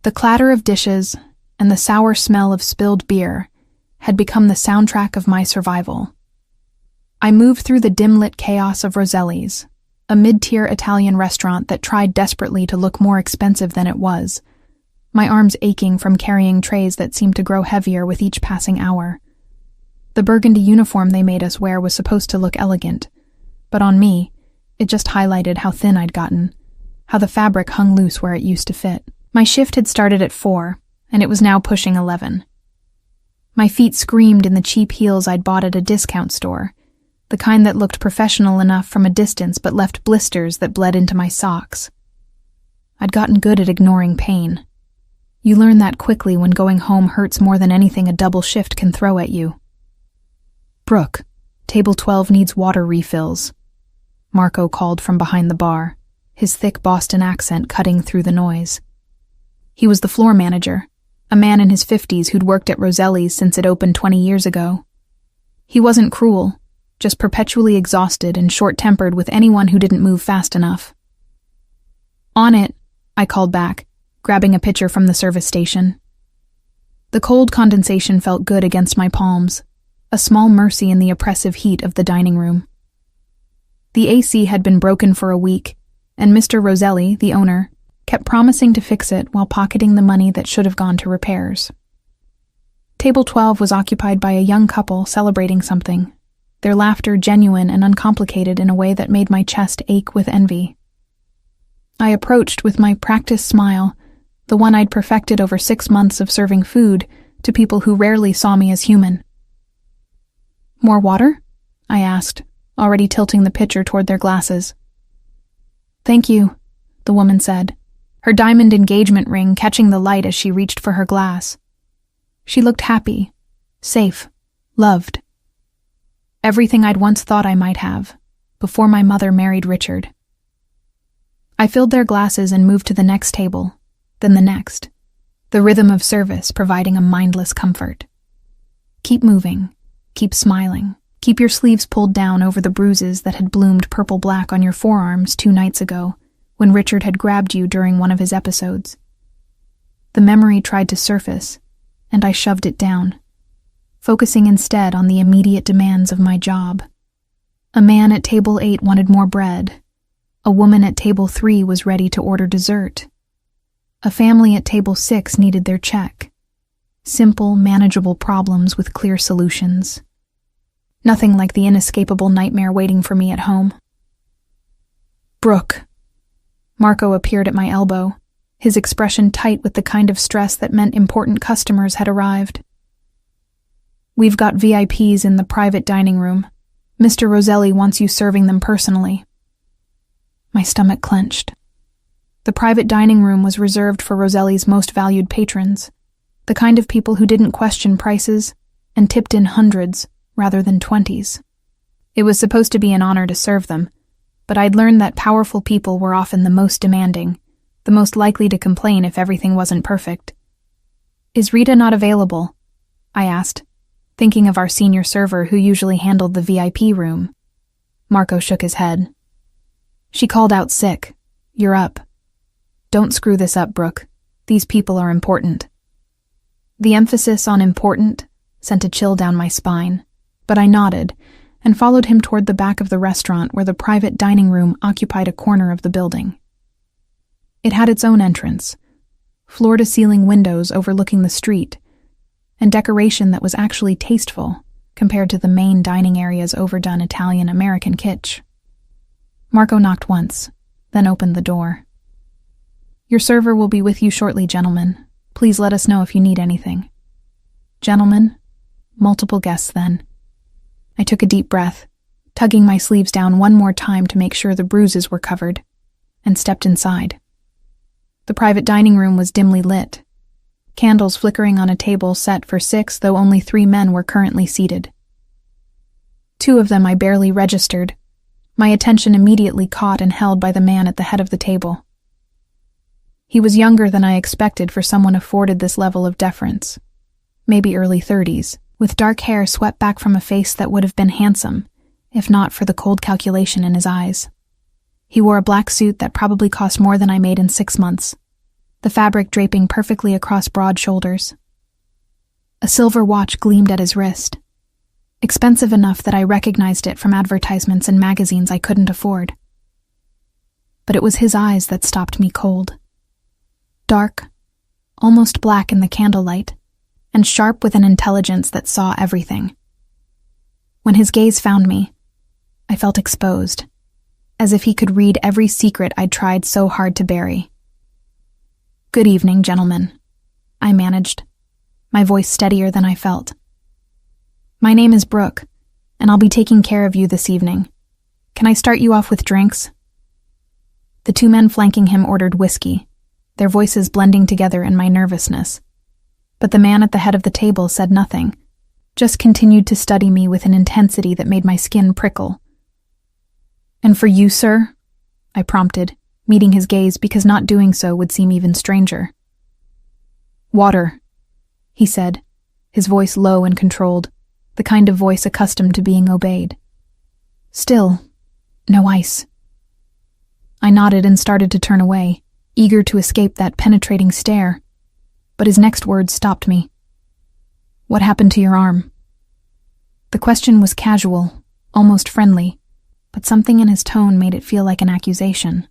The clatter of dishes and the sour smell of spilled beer had become the soundtrack of my survival. I moved through the dim-lit chaos of Roselli's, a mid-tier Italian restaurant that tried desperately to look more expensive than it was, my arms aching from carrying trays that seemed to grow heavier with each passing hour. The burgundy uniform they made us wear was supposed to look elegant, but on me, it just highlighted how thin I'd gotten, how the fabric hung loose where it used to fit. My shift had started at 4, and it was now pushing 11. My feet screamed in the cheap heels I'd bought at a discount store, the kind that looked professional enough from a distance but left blisters that bled into my socks. I'd gotten good at ignoring pain. You learn that quickly when going home hurts more than anything a double shift can throw at you. "Brooke, table 12 needs water refills," Marco called from behind the bar, his thick Boston accent cutting through the noise. He was the floor manager, a man in his 50s who'd worked at Roselli's since it opened 20 years ago. He wasn't cruel, just perpetually exhausted and short-tempered with anyone who didn't move fast enough. "On it," I called back, grabbing a pitcher from the service station. The cold condensation felt good against my palms, a small mercy in the oppressive heat of the dining room. The AC had been broken for a week, and Mr. Roselli, the owner, kept promising to fix it while pocketing the money that should have gone to repairs. Table 12 was occupied by a young couple celebrating something, their laughter genuine and uncomplicated in a way that made my chest ache with envy. I approached with my practiced smile, the one I'd perfected over 6 months of serving food to people who rarely saw me as human. "More water?" I asked, already tilting the pitcher toward their glasses. "Thank you," the woman said, her diamond engagement ring catching the light as she reached for her glass. She looked happy, safe, loved. Everything I'd once thought I might have, before my mother married Richard. I filled their glasses and moved to the next table, then the next, the rhythm of service providing a mindless comfort. Keep moving, keep smiling, keep your sleeves pulled down over the bruises that had bloomed purple-black on your forearms 2 nights ago, when Richard had grabbed you during one of his episodes. The memory tried to surface, and I shoved it down, focusing instead on the immediate demands of my job. A man at table 8 wanted more bread. A woman at table 3 was ready to order dessert. A family at table 6 needed their check. Simple, manageable problems with clear solutions. Nothing like the inescapable nightmare waiting for me at home. "Brooke." Marco appeared at my elbow, his expression tight with the kind of stress that meant important customers had arrived. "We've got VIPs in the private dining room. Mr. Roselli wants you serving them personally." My stomach clenched. The private dining room was reserved for Roselli's most valued patrons, the kind of people who didn't question prices and tipped in hundreds rather than 20s. It was supposed to be an honor to serve them, but I'd learned that powerful people were often the most demanding, the most likely to complain if everything wasn't perfect. "Is Rita not available?" I asked, thinking of our senior server who usually handled the VIP room. Marco shook his head. "She called out sick. You're up. Don't screw this up, Brooke. These people are important." The emphasis on important sent a chill down my spine, but I nodded and followed him toward the back of the restaurant where the private dining room occupied a corner of the building. It had its own entrance, floor-to-ceiling windows overlooking the street, and decoration that was actually tasteful compared to the main dining area's overdone Italian-American kitsch. Marco knocked once, then opened the door. "Your server will be with you shortly, gentlemen. Please let us know if you need anything." "Gentlemen?" Multiple guests then. I took a deep breath, tugging my sleeves down one more time to make sure the bruises were covered, and stepped inside. The private dining room was dimly lit, candles flickering on a table set for 6, though only 3 men were currently seated. 2 of them I barely registered, my attention immediately caught and held by the man at the head of the table. He was younger than I expected for someone afforded this level of deference, maybe early 30s, with dark hair swept back from a face that would have been handsome, if not for the cold calculation in his eyes. He wore a black suit that probably cost more than I made in 6 months. the fabric draping perfectly across broad shoulders. A silver watch gleamed at his wrist, expensive enough that I recognized it from advertisements in magazines I couldn't afford. But it was his eyes that stopped me cold. Dark, almost black in the candlelight, and sharp with an intelligence that saw everything. When his gaze found me, I felt exposed, as if he could read every secret I'd tried so hard to bury. "Good evening, gentlemen," I managed, my voice steadier than I felt. "My name is Brooke, and I'll be taking care of you this evening. Can I start you off with drinks?" The two men flanking him ordered whiskey, their voices blending together in my nervousness. But the man at the head of the table said nothing, just continued to study me with an intensity that made my skin prickle. "And for you, sir?" I prompted, meeting his gaze because not doing so would seem even stranger. "Water," he said, his voice low and controlled, the kind of voice accustomed to being obeyed. "Still, no ice." I nodded and started to turn away, eager to escape that penetrating stare, but his next words stopped me. "What happened to your arm?" The question was casual, almost friendly, but something in his tone made it feel like an accusation.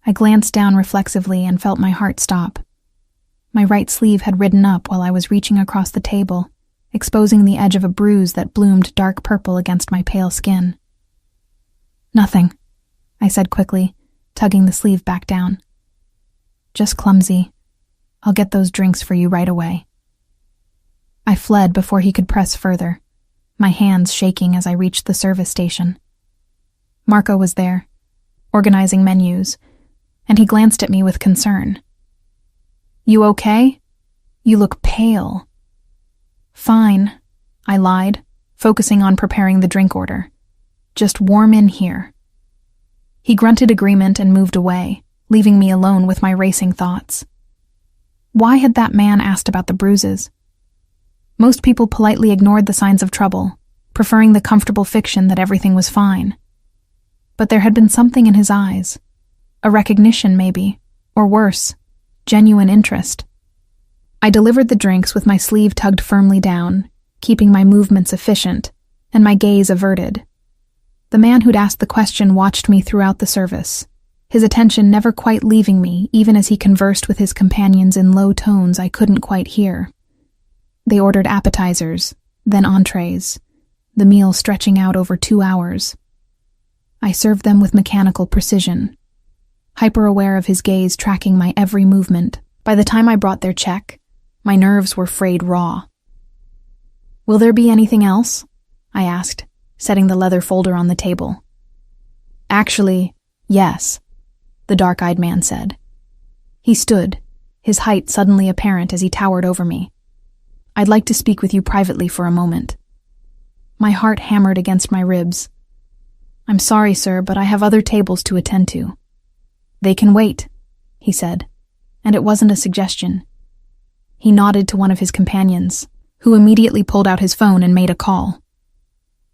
I glanced down reflexively and felt my heart stop. My right sleeve had ridden up while I was reaching across the table, exposing the edge of a bruise that bloomed dark purple against my pale skin. "Nothing," I said quickly, tugging the sleeve back down. "Just clumsy. I'll get those drinks for you right away." I fled before he could press further, my hands shaking as I reached the service station. Marco was there, organizing menus, and he glanced at me with concern. "You okay? You look pale." "Fine," I lied, focusing on preparing the drink order. "Just warm in here." He grunted agreement and moved away, leaving me alone with my racing thoughts. Why had that man asked about the bruises? Most people politely ignored the signs of trouble, preferring the comfortable fiction that everything was fine. But there had been something in his eyes. A recognition, maybe, or worse, genuine interest. I delivered the drinks with my sleeve tugged firmly down, keeping my movements efficient, and my gaze averted. The man who'd asked the question watched me throughout the service, his attention never quite leaving me even as he conversed with his companions in low tones I couldn't quite hear. They ordered appetizers, then entrees, the meal stretching out over 2 hours. I served them with mechanical precision, hyper-aware of his gaze tracking my every movement. By the time I brought their check, my nerves were frayed raw. "Will there be anything else?" I asked, setting the leather folder on the table. "Actually, yes," the dark-eyed man said. He stood, his height suddenly apparent as he towered over me. "I'd like to speak with you privately for a moment." My heart hammered against my ribs. "I'm sorry, sir, but I have other tables to attend to." "They can wait," he said, and it wasn't a suggestion. He nodded to one of his companions, who immediately pulled out his phone and made a call.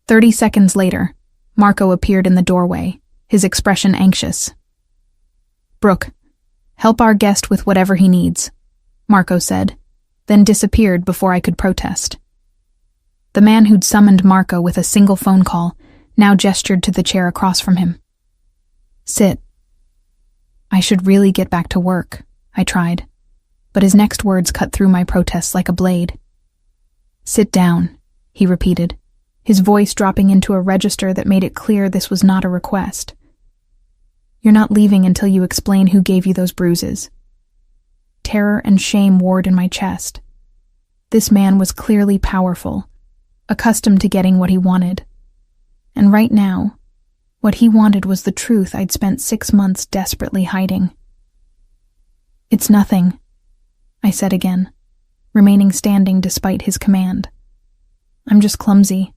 30 seconds later, Marco appeared in the doorway, his expression anxious. "Brooke, help our guest with whatever he needs," Marco said, then disappeared before I could protest. The man who'd summoned Marco with a single phone call now gestured to the chair across from him. "Sit." I should really get back to work, I tried, but his next words cut through my protests like a blade. "Sit down," he repeated, his voice dropping into a register that made it clear this was not a request. "You're not leaving until you explain who gave you those bruises." Terror and shame warred in my chest. This man was clearly powerful, accustomed to getting what he wanted. And right now, what he wanted was the truth I'd spent 6 months desperately hiding. "It's nothing," I said again, remaining standing despite his command. "I'm just clumsy.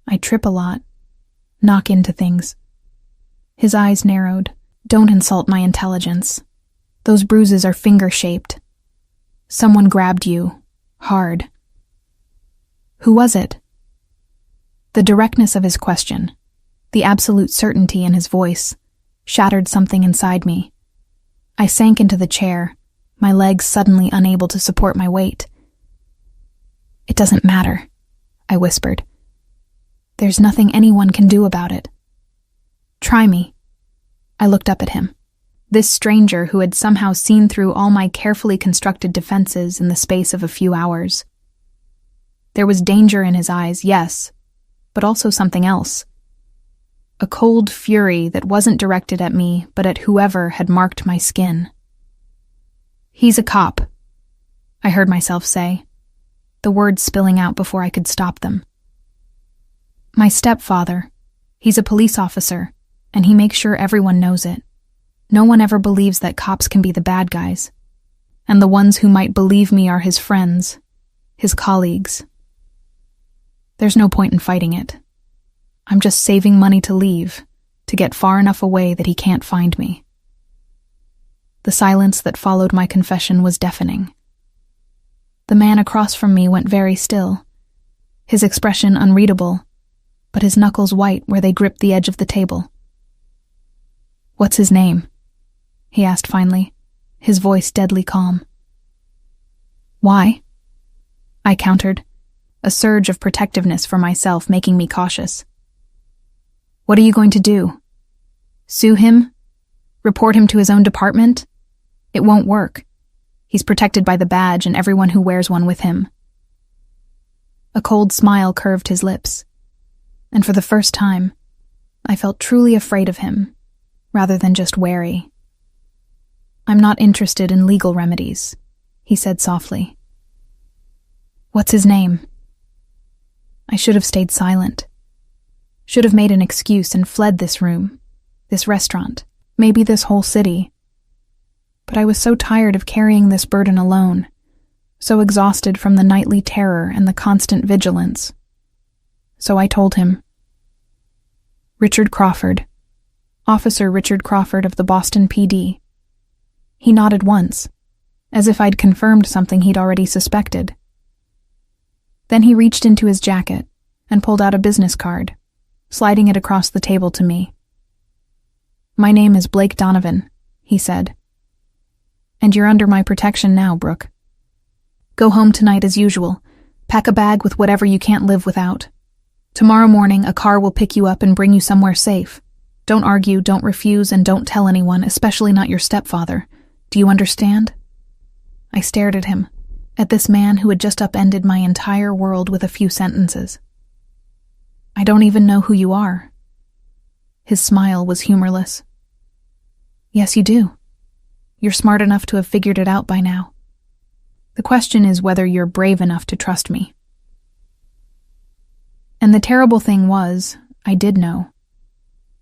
I trip a lot, knock into things." His eyes narrowed. "Don't insult my intelligence. Those bruises are finger-shaped. Someone grabbed you, hard." "Who was it?" The directness of his question, the absolute certainty in his voice, shattered something inside me. I sank into the chair, my legs suddenly unable to support my weight. "It doesn't matter," I whispered. "There's nothing anyone can do about it." "Try me." I looked up at him. This stranger who had somehow seen through all my carefully constructed defenses in the space of a few hours. There was danger in his eyes, yes, but also something else. A cold fury that wasn't directed at me, but at whoever had marked my skin. "He's a cop," I heard myself say, the words spilling out before I could stop them. "My stepfather. He's a police officer, and he makes sure everyone knows it. No one ever believes that cops can be the bad guys, and the ones who might believe me are his friends, his colleagues. There's no point in fighting it. I'm just saving money to leave, to get far enough away that he can't find me." The silence that followed my confession was deafening. The man across from me went very still, his expression unreadable, but his knuckles white where they gripped the edge of the table. "What's his name?" he asked finally, his voice deadly calm. "Why?" I countered, a surge of protectiveness for myself making me cautious. "What are you going to do? Sue him? Report him to his own department? It won't work. He's protected by the badge and everyone who wears one with him." A cold smile curved his lips, and for the first time, I felt truly afraid of him, rather than just wary. "I'm not interested in legal remedies," he said softly. "What's his name?" I should have stayed silent. Should have made an excuse and fled this room, this restaurant, maybe this whole city. But I was so tired of carrying this burden alone, so exhausted from the nightly terror and the constant vigilance. So I told him. "Richard Crawford. Officer Richard Crawford of the Boston PD." He nodded once, as if I'd confirmed something he'd already suspected. Then he reached into his jacket and pulled out a business card, sliding it across the table to me. "My name is Blake Donovan," he said. "And you're under my protection now, Brooke. Go home tonight as usual. Pack a bag with whatever you can't live without. Tomorrow morning, a car will pick you up and bring you somewhere safe. Don't argue, don't refuse, and don't tell anyone, especially not your stepfather. Do you understand?" I stared at him, at this man who had just upended my entire world with a few sentences. "I don't even know who you are." His smile was humorless. "Yes, you do. You're smart enough to have figured it out by now. The question is whether you're brave enough to trust me." And the terrible thing was, I did know.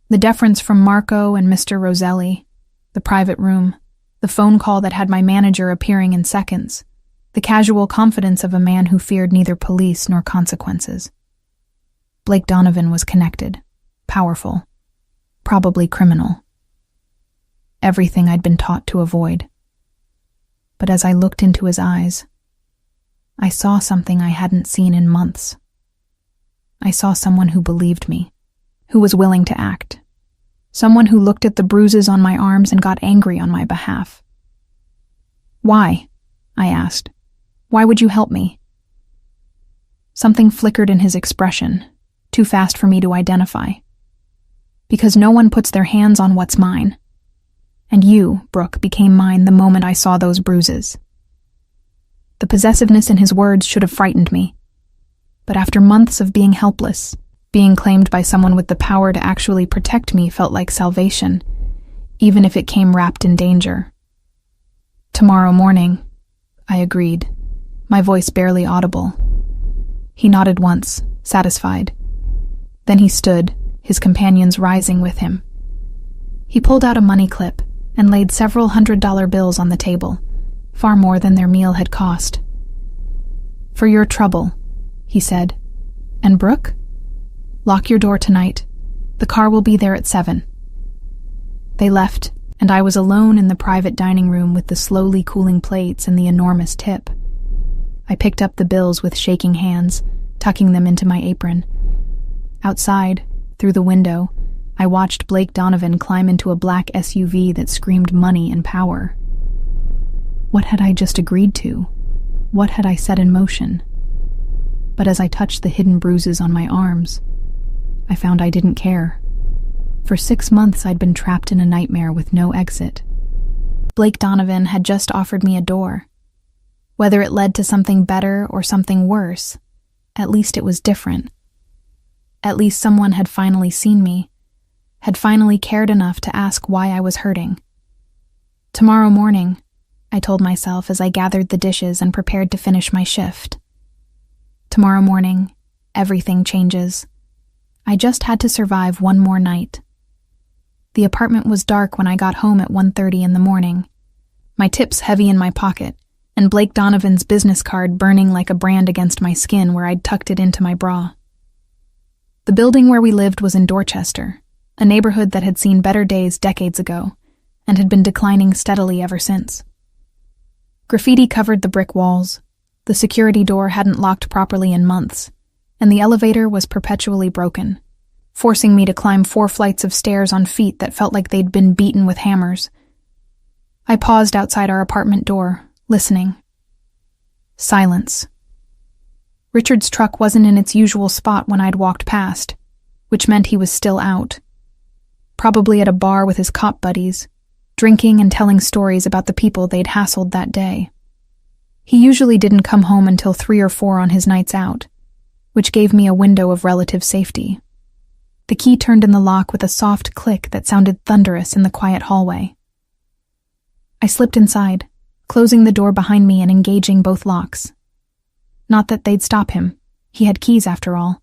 The deference from Marco and Mr. Roselli, the private room, the phone call that had my manager appearing in seconds, the casual confidence of a man who feared neither police nor consequences. Blake Donovan was connected, powerful, probably criminal. Everything I'd been taught to avoid. But as I looked into his eyes, I saw something I hadn't seen in months. I saw someone who believed me, who was willing to act. Someone who looked at the bruises on my arms and got angry on my behalf. "Why?" I asked. "Why would you help me?" Something flickered in his expression, too fast for me to identify. "Because no one puts their hands on what's mine. And you, Brooke, became mine the moment I saw those bruises." The possessiveness in his words should have frightened me. But after months of being helpless, being claimed by someone with the power to actually protect me felt like salvation, even if it came wrapped in danger. "Tomorrow morning," I agreed, my voice barely audible. He nodded once, satisfied. Then he stood, his companions rising with him. He pulled out a money clip and laid several $100 bills on the table, far more than their meal had cost. "For your trouble," he said. "And Brooke? Lock your door tonight. The car will be there at 7. They left, and I was alone in the private dining room with the slowly cooling plates and the enormous tip. I picked up the bills with shaking hands, tucking them into my apron. Outside, through the window, I watched Blake Donovan climb into a black SUV that screamed money and power. What had I just agreed to? What had I set in motion? But as I touched the hidden bruises on my arms, I found I didn't care. For 6 months, I'd been trapped in a nightmare with no exit. Blake Donovan had just offered me a door. Whether it led to something better or something worse, at least it was different. At least someone had finally seen me, had finally cared enough to ask why I was hurting. Tomorrow morning, I told myself as I gathered the dishes and prepared to finish my shift. Tomorrow morning, everything changes. I just had to survive one more night. The apartment was dark when I got home at 1:30 in the morning, my tips heavy in my pocket, and Blake Donovan's business card burning like a brand against my skin where I'd tucked it into my bra. The building where we lived was in Dorchester, a neighborhood that had seen better days decades ago, and had been declining steadily ever since. Graffiti covered the brick walls, the security door hadn't locked properly in months, and the elevator was perpetually broken, forcing me to climb 4 flights of stairs on feet that felt like they'd been beaten with hammers. I paused outside our apartment door, listening. Silence. Richard's truck wasn't in its usual spot when I'd walked past, which meant he was still out. Probably at a bar with his cop buddies, drinking and telling stories about the people they'd hassled that day. He usually didn't come home until 3 or 4 on his nights out, which gave me a window of relative safety. The key turned in the lock with a soft click that sounded thunderous in the quiet hallway. I slipped inside, closing the door behind me and engaging both locks. Not that they'd stop him. He had keys after all.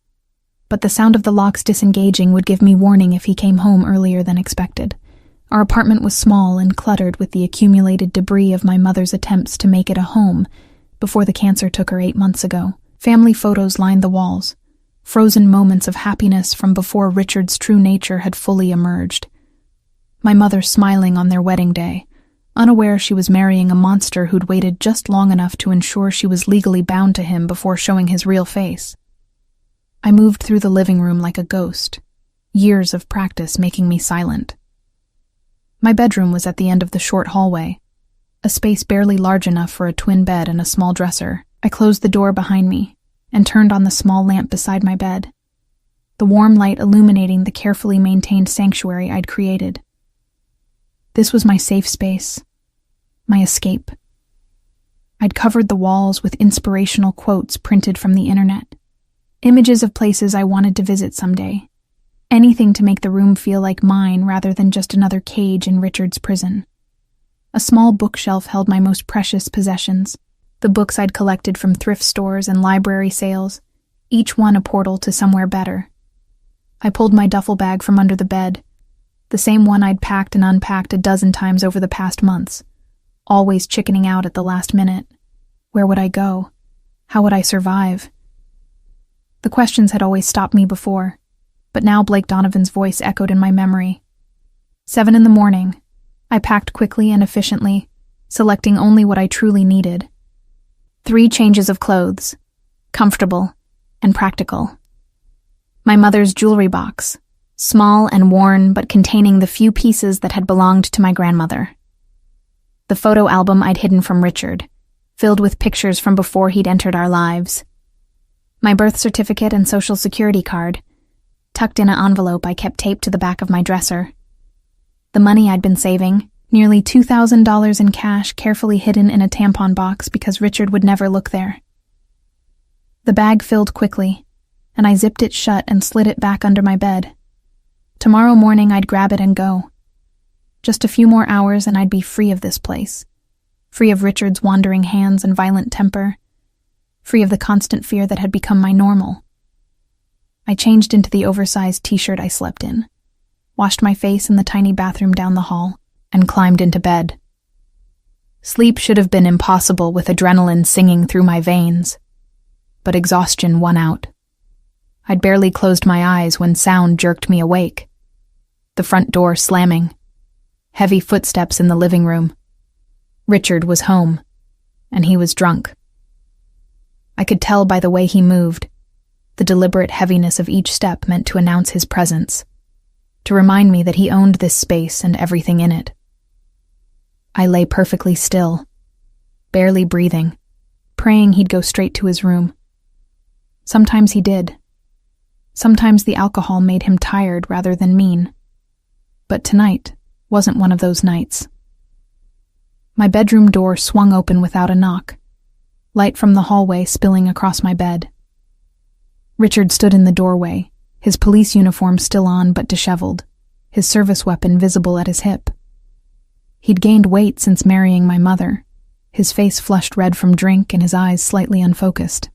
But the sound of the locks disengaging would give me warning if he came home earlier than expected. Our apartment was small and cluttered with the accumulated debris of my mother's attempts to make it a home before the cancer took her 8 months ago. Family photos lined the walls, frozen moments of happiness from before Richard's true nature had fully emerged. My mother smiling on their wedding day, unaware she was marrying a monster who'd waited just long enough to ensure she was legally bound to him before showing his real face. I moved through the living room like a ghost, years of practice making me silent. My bedroom was at the end of the short hallway, a space barely large enough for a twin bed and a small dresser. I closed the door behind me and turned on the small lamp beside my bed, the warm light illuminating the carefully maintained sanctuary I'd created. This was my safe space, my escape. I'd covered the walls with inspirational quotes printed from the internet, images of places I wanted to visit someday, anything to make the room feel like mine rather than just another cage in Richard's prison. A small bookshelf held my most precious possessions, the books I'd collected from thrift stores and library sales, each one a portal to somewhere better. I pulled my duffel bag from under the bed, the same one I'd packed and unpacked a dozen times over the past months, always chickening out at the last minute. Where would I go? How would I survive? The questions had always stopped me before, but now Blake Donovan's voice echoed in my memory. 7 in the morning. I packed quickly and efficiently, selecting only what I truly needed. 3 changes of clothes, comfortable and practical. My mother's jewelry box, small and worn but containing the few pieces that had belonged to my grandmother. The photo album I'd hidden from Richard, filled with pictures from before he'd entered our lives. My birth certificate and social security card, tucked in an envelope I kept taped to the back of my dresser. The money I'd been saving, nearly $2,000 in cash carefully hidden in a tampon box because Richard would never look there. The bag filled quickly, and I zipped it shut and slid it back under my bed. Tomorrow morning I'd grab it and go. Just a few more hours and I'd be free of this place, free of Richard's wandering hands and violent temper, free of the constant fear that had become my normal. I changed into the oversized t-shirt I slept in, washed my face in the tiny bathroom down the hall, and climbed into bed. Sleep should have been impossible with adrenaline singing through my veins, but exhaustion won out. I'd barely closed my eyes when sound jerked me awake. The front door slamming. Heavy footsteps in the living room. Richard was home, and he was drunk. I could tell by the way he moved. The deliberate heaviness of each step meant to announce his presence. to remind me that he owned this space and everything in it. I lay perfectly still, barely breathing, praying he'd go straight to his room. Sometimes he did. Sometimes the alcohol made him tired rather than mean. But tonight wasn't one of those nights. My bedroom door swung open without a knock, light from the hallway spilling across my bed. Richard stood in the doorway, his police uniform still on but disheveled, his service weapon visible at his hip. He'd gained weight since marrying my mother, his face flushed red from drink and his eyes slightly unfocused.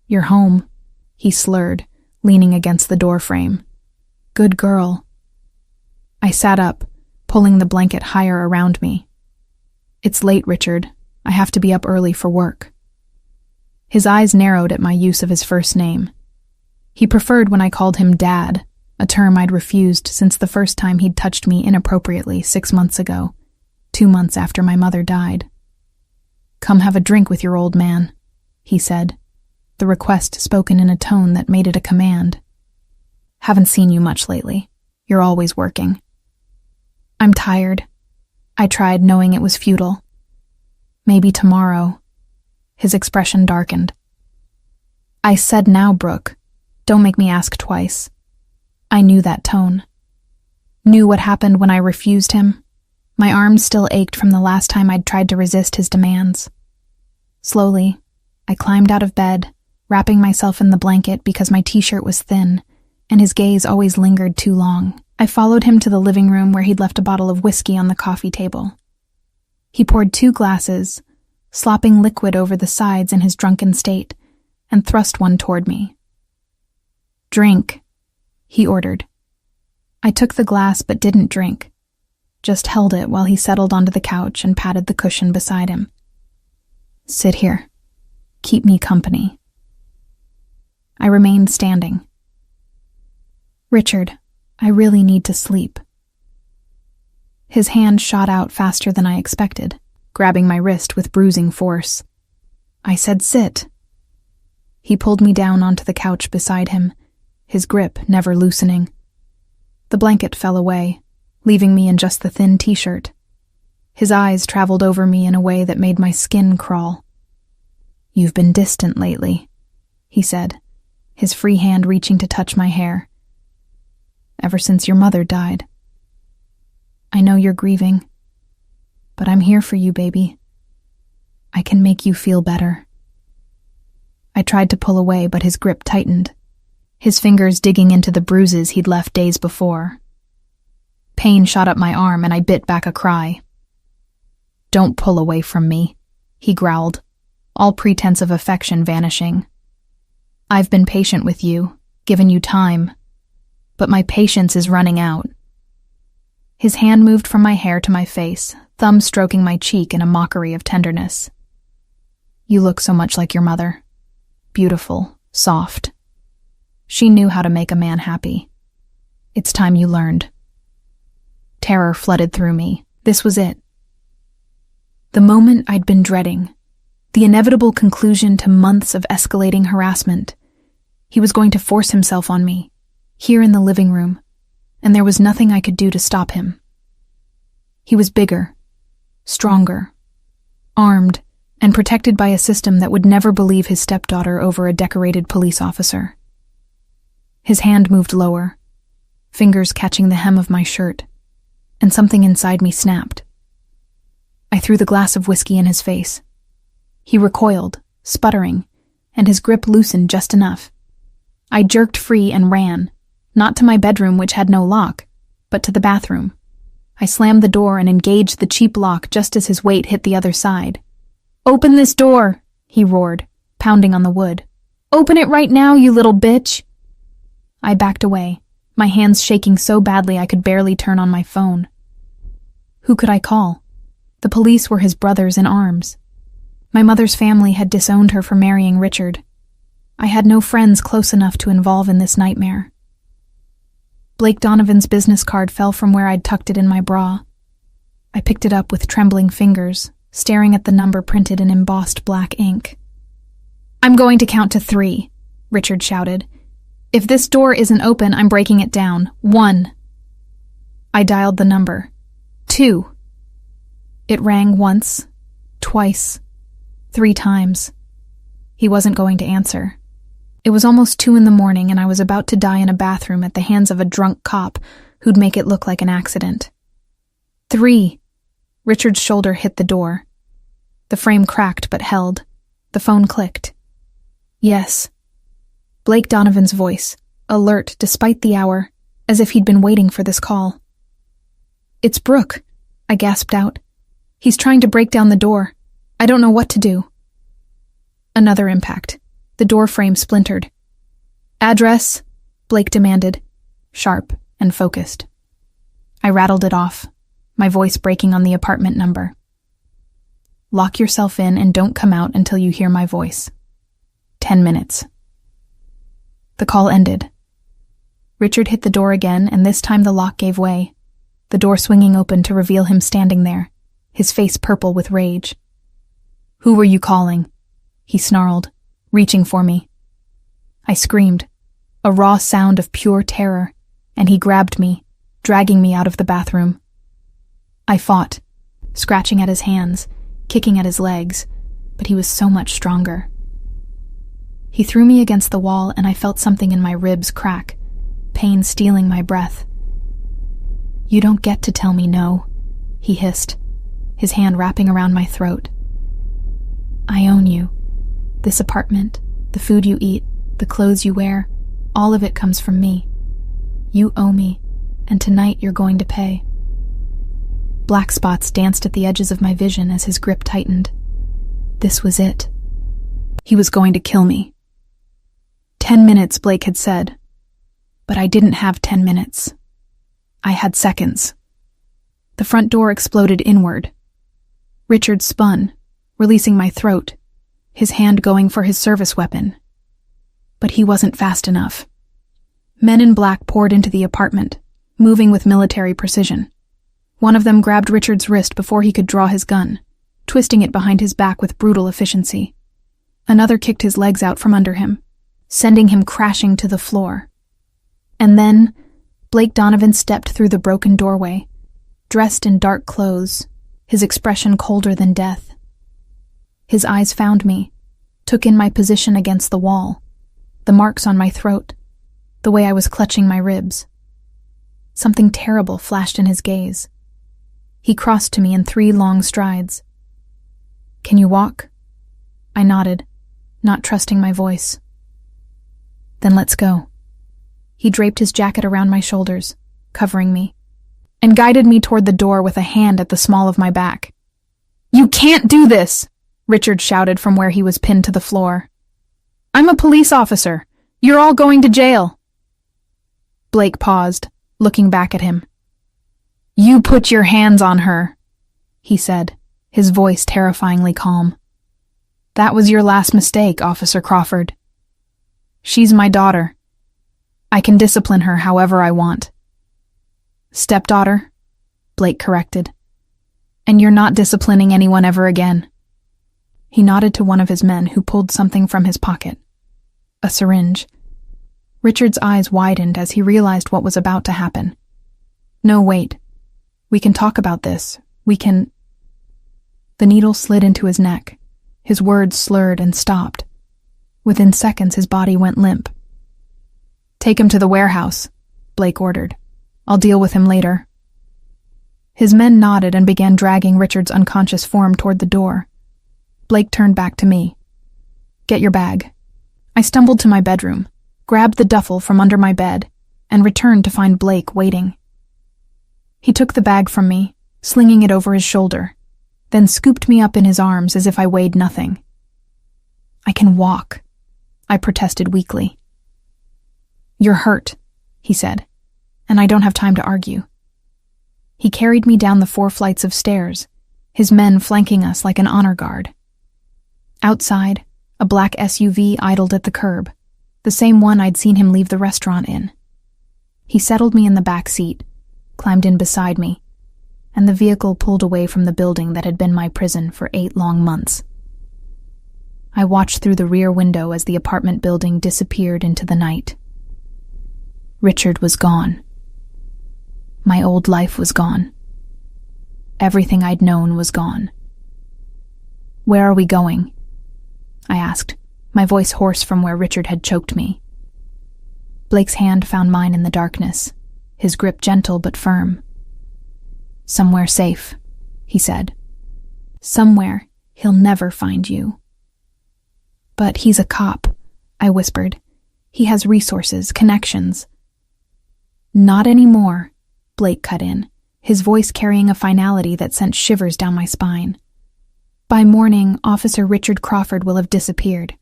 "You're home," he slurred, leaning against the doorframe. "Good girl." I sat up, pulling the blanket higher around me. "It's late, Richard. I have to be up early for work." His eyes narrowed at my use of his first name. He preferred when I called him Dad, a term I'd refused since the first time he'd touched me inappropriately 6 months ago, 2 months after my mother died. "Come have a drink with your old man," he said, the request spoken in a tone that made it a command. "Haven't seen you much lately. You're always working." "I'm tired," I tried, knowing it was futile. "Maybe tomorrow." His expression darkened. "I said now, Brooke. Don't make me ask twice." I knew that tone. Knew what happened when I refused him. My arms still ached from the last time I'd tried to resist his demands. Slowly, I climbed out of bed, wrapping myself in the blanket because my t-shirt was thin, and his gaze always lingered too long. I followed him to the living room where he'd left a bottle of whiskey on the coffee table. He poured 2 glasses, slopping liquid over the sides in his drunken state, and thrust one toward me. "Drink," he ordered. I took the glass but didn't drink, just held it while he settled onto the couch and patted the cushion beside him. "Sit here. Keep me company." I remained standing. "Richard, I really need to sleep." His hand shot out faster than I expected, grabbing my wrist with bruising force. I said sit. He pulled me down onto the couch beside him, his grip never loosening. The blanket fell away, leaving me in just the thin t-shirt. His eyes traveled over me in a way that made my skin crawl. "You've been distant lately," he said, his free hand reaching to touch my hair. "Ever since your mother died. I know you're grieving, but I'm here for you, baby. I can make you feel better." I tried to pull away, but his grip tightened, his fingers digging into the bruises he'd left days before. Pain shot up my arm, and I bit back a cry. "Don't pull away from me," he growled, all pretense of affection vanishing. "I've been patient with you, given you time, but my patience is running out." His hand moved from my hair to my face, thumb stroking my cheek in a mockery of tenderness. "You look so much like your mother. Beautiful, soft. She knew how to make a man happy. It's time you learned." Terror flooded through me. This was it. The moment I'd been dreading. The inevitable conclusion to months of escalating harassment. He was going to force himself on me, here in the living room, and there was nothing I could do to stop him. He was bigger, stronger, armed, and protected by a system that would never believe his stepdaughter over a decorated police officer. His hand moved lower, fingers catching the hem of my shirt, and something inside me snapped. I threw the glass of whiskey in his face. He recoiled, sputtering, and his grip loosened just enough. I jerked free and ran, not to my bedroom, which had no lock, but to the bathroom. I slammed the door and engaged the cheap lock just as his weight hit the other side. "Open this door," he roared, pounding on the wood. "Open it right now, you little bitch." I backed away, my hands shaking so badly I could barely turn on my phone. Who could I call? The police were his brothers in arms. My mother's family had disowned her for marrying Richard. I had no friends close enough to involve in this nightmare. Blake Donovan's business card fell from where I'd tucked it in my bra. I picked it up with trembling fingers, staring at the number printed in embossed black ink. "I'm going to count to 3, Richard shouted. If this door isn't open, I'm breaking it down. 1. I dialed the number. 2. It rang once, twice, 3 times. He wasn't going to answer. It was almost 2 in the morning, and I was about to die in a bathroom at the hands of a drunk cop who'd make it look like an accident. 3. Richard's shoulder hit the door. The frame cracked but held. The phone clicked. Yes. Blake Donovan's voice, alert despite the hour, as if he'd been waiting for this call. "It's Brooke," I gasped out. "He's trying to break down the door. I don't know what to do." Another impact. The door frame splintered. "Address?" Blake demanded, sharp and focused. I rattled it off, my voice breaking on the apartment number. "Lock yourself in and don't come out until you hear my voice. 10 minutes. The call ended. Richard hit the door again, and this time the lock gave way, the door swinging open to reveal him standing there, his face purple with rage. "Who were you calling?" he snarled, reaching for me. I screamed, a raw sound of pure terror, and he grabbed me, dragging me out of the bathroom. I fought, scratching at his hands, kicking at his legs, but he was so much stronger. He threw me against the wall, and I felt something in my ribs crack, pain stealing my breath. "You don't get to tell me no," he hissed, his hand wrapping around my throat. "I own you. This apartment, the food you eat, the clothes you wear, all of it comes from me. You owe me, and tonight you're going to pay." Black spots danced at the edges of my vision as his grip tightened. This was it. He was going to kill me. 10 minutes, Blake had said. But I didn't have 10 minutes. I had seconds. The front door exploded inward. Richard spun, releasing my throat, his hand going for his service weapon. But he wasn't fast enough. Men in black poured into the apartment, moving with military precision. One of them grabbed Richard's wrist before he could draw his gun, twisting it behind his back with brutal efficiency. Another kicked his legs out from under him, sending him crashing to the floor. And then, Blake Donovan stepped through the broken doorway, dressed in dark clothes, his expression colder than death. His eyes found me, took in my position against the wall, the marks on my throat, the way I was clutching my ribs. Something terrible flashed in his gaze. He crossed to me in 3 long strides. "Can you walk?" I nodded, not trusting my voice. "Then let's go." He draped his jacket around my shoulders, covering me, and guided me toward the door with a hand at the small of my back. "You can't do this!" Richard shouted from where he was pinned to the floor. "I'm a police officer. You're all going to jail." Blake paused, looking back at him. "You put your hands on her," he said, his voice terrifyingly calm. "That was your last mistake, Officer Crawford. She's my daughter. I can discipline her however I want." "Stepdaughter," Blake corrected. "And you're not disciplining anyone ever again." He nodded to one of his men who pulled something from his pocket. A syringe. Richard's eyes widened as he realized what was about to happen. "No, wait. We can talk about this. We can—" The needle slid into his neck. His words slurred and stopped. Within seconds, his body went limp. "Take him to the warehouse," Blake ordered. "I'll deal with him later." His men nodded and began dragging Richard's unconscious form toward the door. Blake turned back to me. "Get your bag." I stumbled to my bedroom, grabbed the duffel from under my bed, and returned to find Blake waiting. He took the bag from me, slinging it over his shoulder, then scooped me up in his arms as if I weighed nothing. "I can walk," I protested weakly. "You're hurt," he said, "and I don't have time to argue." He carried me down the 4 flights of stairs, his men flanking us like an honor guard. Outside, a black SUV idled at the curb, the same one I'd seen him leave the restaurant in. He settled me in the back seat, climbed in beside me, and the vehicle pulled away from the building that had been my prison for 8 long months. I watched through the rear window as the apartment building disappeared into the night. Richard was gone. My old life was gone. Everything I'd known was gone. "Where are we going?" I asked, my voice hoarse from where Richard had choked me. Blake's hand found mine in the darkness, his grip gentle but firm. "Somewhere safe," he said. "Somewhere he'll never find you." "But he's a cop," I whispered. "He has resources, connections." "Not anymore," Blake cut in, his voice carrying a finality that sent shivers down my spine. "By morning, Officer Richard Crawford will have disappeared.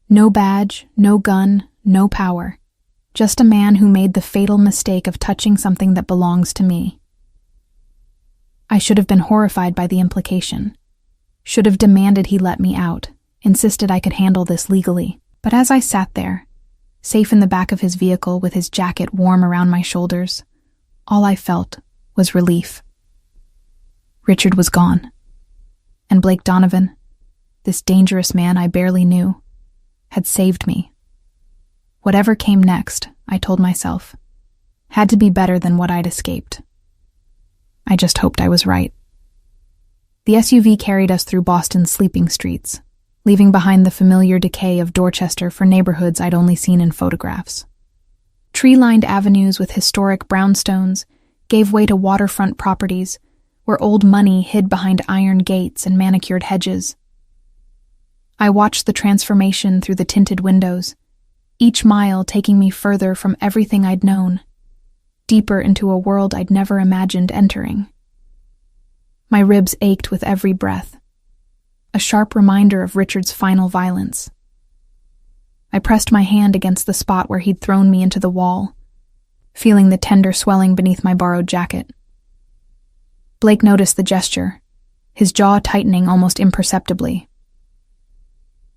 No badge, no gun, no power. Just a man who made the fatal mistake of touching something that belongs to me." I should have been horrified by the implication. Should have demanded he let me out, insisted I could handle this legally. But as I sat there, safe in the back of his vehicle with his jacket warm around my shoulders, all I felt was relief. Richard was gone. And Blake Donovan, this dangerous man I barely knew, had saved me. Whatever came next, I told myself, had to be better than what I'd escaped. I just hoped I was right. The SUV carried us through Boston's sleeping streets, leaving behind the familiar decay of Dorchester for neighborhoods I'd only seen in photographs. Tree-lined avenues with historic brownstones gave way to waterfront properties where old money hid behind iron gates and manicured hedges. I watched the transformation through the tinted windows, each mile taking me further from everything I'd known, deeper into a world I'd never imagined entering. My ribs ached with every breath, a sharp reminder of Richard's final violence. I pressed my hand against the spot where he'd thrown me into the wall, feeling the tender swelling beneath my borrowed jacket. Blake noticed the gesture, his jaw tightening almost imperceptibly.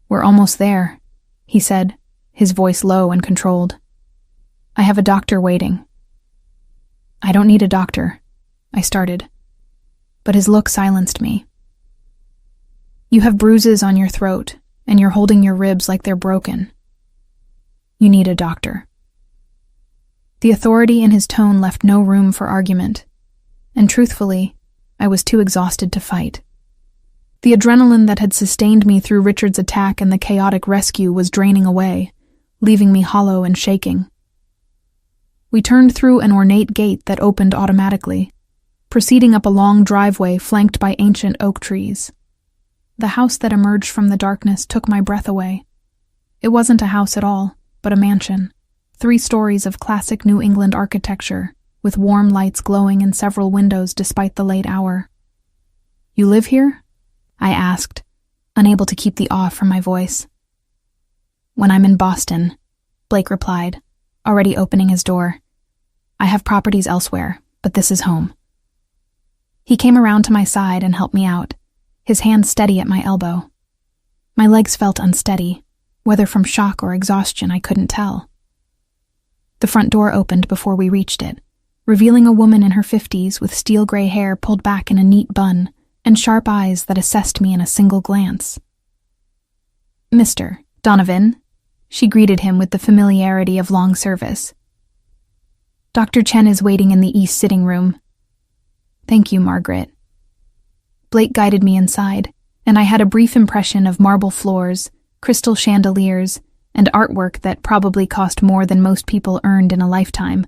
"We're almost there," he said, his voice low and controlled. "I have a doctor waiting." "I don't need a doctor," I started, but his look silenced me. "You have bruises on your throat, and you're holding your ribs like they're broken. You need a doctor." The authority in his tone left no room for argument, and truthfully, I was too exhausted to fight. The adrenaline that had sustained me through Richard's attack and the chaotic rescue was draining away, leaving me hollow and shaking. We turned through an ornate gate that opened automatically, proceeding up a long driveway flanked by ancient oak trees. The house that emerged from the darkness took my breath away. It wasn't a house at all, but a mansion, 3 stories of classic New England architecture, with warm lights glowing in several windows despite the late hour. "You live here?" I asked, unable to keep the awe from my voice. "When I'm in Boston," Blake replied, already opening his door. "I have properties elsewhere, but this is home." He came around to my side and helped me out, his hand steady at my elbow. My legs felt unsteady, whether from shock or exhaustion I couldn't tell. The front door opened before we reached it, revealing a woman in her 50s with steel-gray hair pulled back in a neat bun and sharp eyes that assessed me in a single glance. "Mr. Donovan," she greeted him with the familiarity of long service. "Dr. Chen is waiting in the east sitting room." "Thank you, Margaret." Blake guided me inside, and I had a brief impression of marble floors, crystal chandeliers, and artwork that probably cost more than most people earned in a lifetime.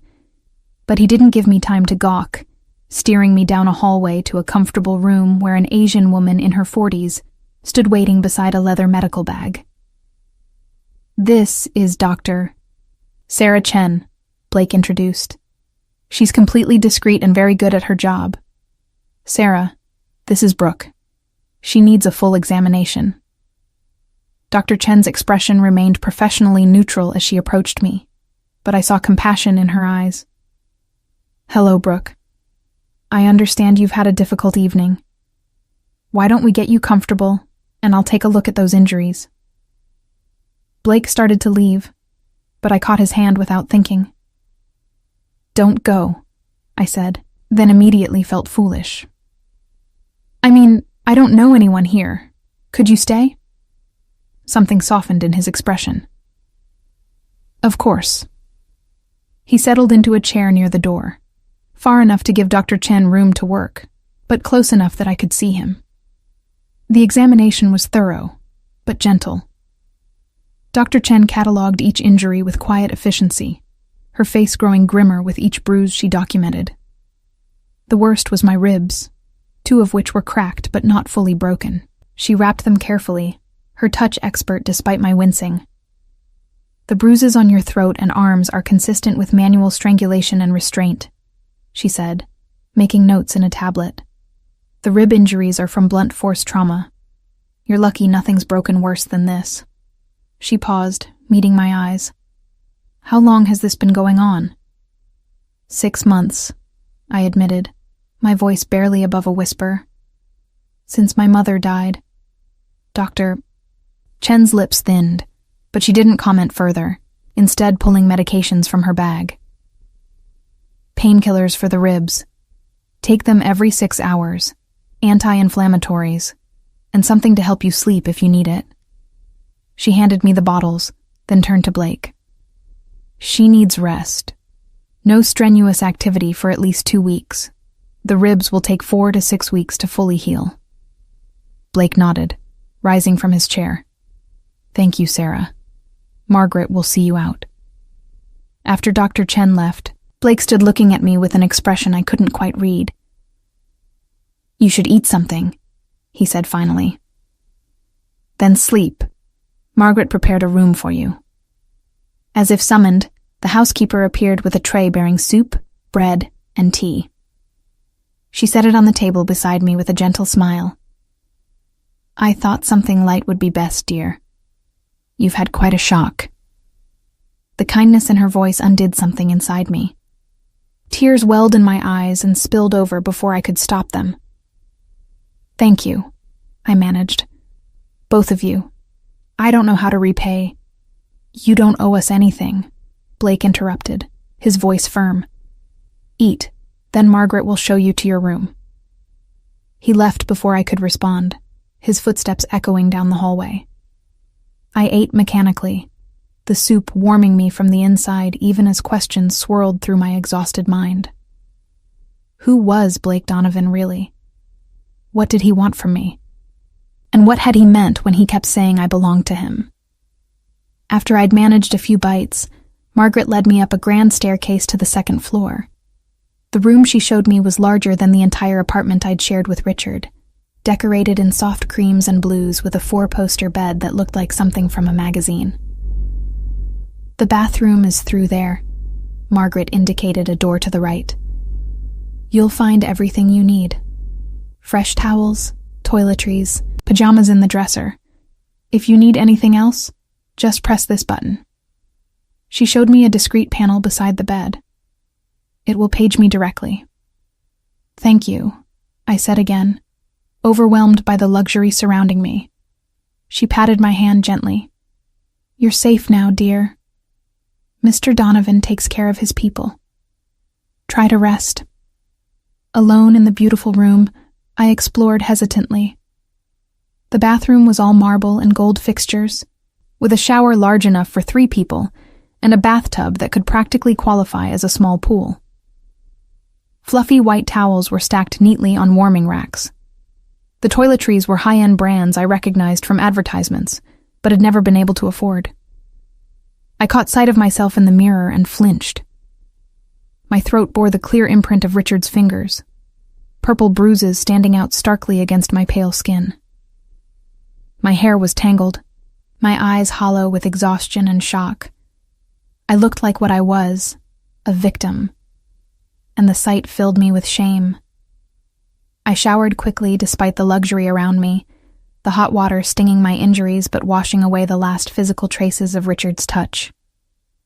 But he didn't give me time to gawk, steering me down a hallway to a comfortable room where an Asian woman in her 40s stood waiting beside a leather medical bag. "This is Dr. Sarah Chen," Blake introduced. "She's completely discreet and very good at her job. Sarah, this is Brooke. She needs a full examination." Dr. Chen's expression remained professionally neutral as she approached me, but I saw compassion in her eyes. "Hello, Brooke. I understand you've had a difficult evening. Why don't we get you comfortable, and I'll take a look at those injuries." Blake started to leave, but I caught his hand without thinking. "Don't go," I said, then immediately felt foolish. "I mean, I don't know anyone here. Could you stay?" Something softened in his expression. "Of course." He settled into a chair near the door, far enough to give Dr. Chen room to work, but close enough that I could see him. The examination was thorough, but gentle. Dr. Chen catalogued each injury with quiet efficiency, her face growing grimmer with each bruise she documented. The worst was my ribs, 2 of which were cracked but not fully broken. She wrapped them carefully, her touch expert despite my wincing. "The bruises on your throat and arms are consistent with manual strangulation and restraint," she said, making notes in a tablet. "The rib injuries are from blunt force trauma. You're lucky nothing's broken worse than this." She paused, meeting my eyes. "How long has this been going on?" 6 months, I admitted, my voice barely above a whisper. "Since my mother died." Dr. Chen's lips thinned, but she didn't comment further, instead pulling medications from her bag. "Painkillers for the ribs. Take them every 6 hours, anti-inflammatories, and something to help you sleep if you need it." She handed me the bottles, then turned to Blake. "She needs rest. No strenuous activity for at least 2 weeks. The ribs will take 4 to 6 weeks to fully heal." Blake nodded, rising from his chair. "Thank you, Sarah. Margaret will see you out." After Dr. Chen left, Blake stood looking at me with an expression I couldn't quite read. "You should eat something," he said finally. "Then sleep. Margaret prepared a room for you." As if summoned, the housekeeper appeared with a tray bearing soup, bread, and tea. She set it on the table beside me with a gentle smile. "I thought something light would be best, dear. You've had quite a shock." The kindness in her voice undid something inside me. Tears welled in my eyes and spilled over before I could stop them. "Thank you," I managed. "Both of you. I don't know how to repay." "You don't owe us anything," Blake interrupted, his voice firm. "Eat, then Margaret will show you to your room." He left before I could respond, his footsteps echoing down the hallway. I ate mechanically, the soup warming me from the inside even as questions swirled through my exhausted mind. Who was Blake Donovan really? What did he want from me? And what had he meant when he kept saying I belonged to him? After I'd managed a few bites, Margaret led me up a grand staircase to the 2nd floor. The room she showed me was larger than the entire apartment I'd shared with Richard, decorated in soft creams and blues with a 4-poster bed that looked like something from a magazine. "The bathroom is through there," Margaret indicated a door to the right. "You'll find everything you need. Fresh towels, toiletries, pajamas in the dresser. If you need anything else, just press this button." She showed me a discreet panel beside the bed. "It will page me directly." "Thank you," I said again, overwhelmed by the luxury surrounding me. She patted my hand gently. "You're safe now, dear. Mr. Donovan takes care of his people. Try to rest." Alone in the beautiful room, I explored hesitantly. The bathroom was all marble and gold fixtures, with a shower large enough for 3 people and a bathtub that could practically qualify as a small pool. Fluffy white towels were stacked neatly on warming racks. The toiletries were high-end brands I recognized from advertisements, but had never been able to afford. I caught sight of myself in the mirror and flinched. My throat bore the clear imprint of Richard's fingers, purple bruises standing out starkly against my pale skin. My hair was tangled, my eyes hollow with exhaustion and shock. I looked like what I was, a victim, and the sight filled me with shame. I showered quickly despite the luxury around me, the hot water stinging my injuries but washing away the last physical traces of Richard's touch.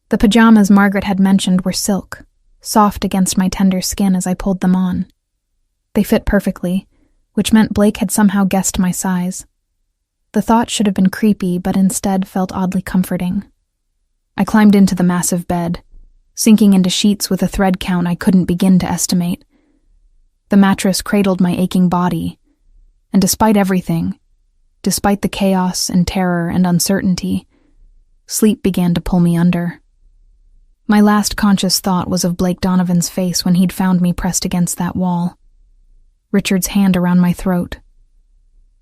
The pajamas Margaret had mentioned were silk, soft against my tender skin as I pulled them on. They fit perfectly, which meant Blake had somehow guessed my size. The thought should have been creepy, but instead felt oddly comforting. I climbed into the massive bed, sinking into sheets with a thread count I couldn't begin to estimate. The mattress cradled my aching body, and despite everything, despite the chaos and terror and uncertainty, sleep began to pull me under. My last conscious thought was of Blake Donovan's face when he'd found me pressed against that wall. Richard's hand around my throat.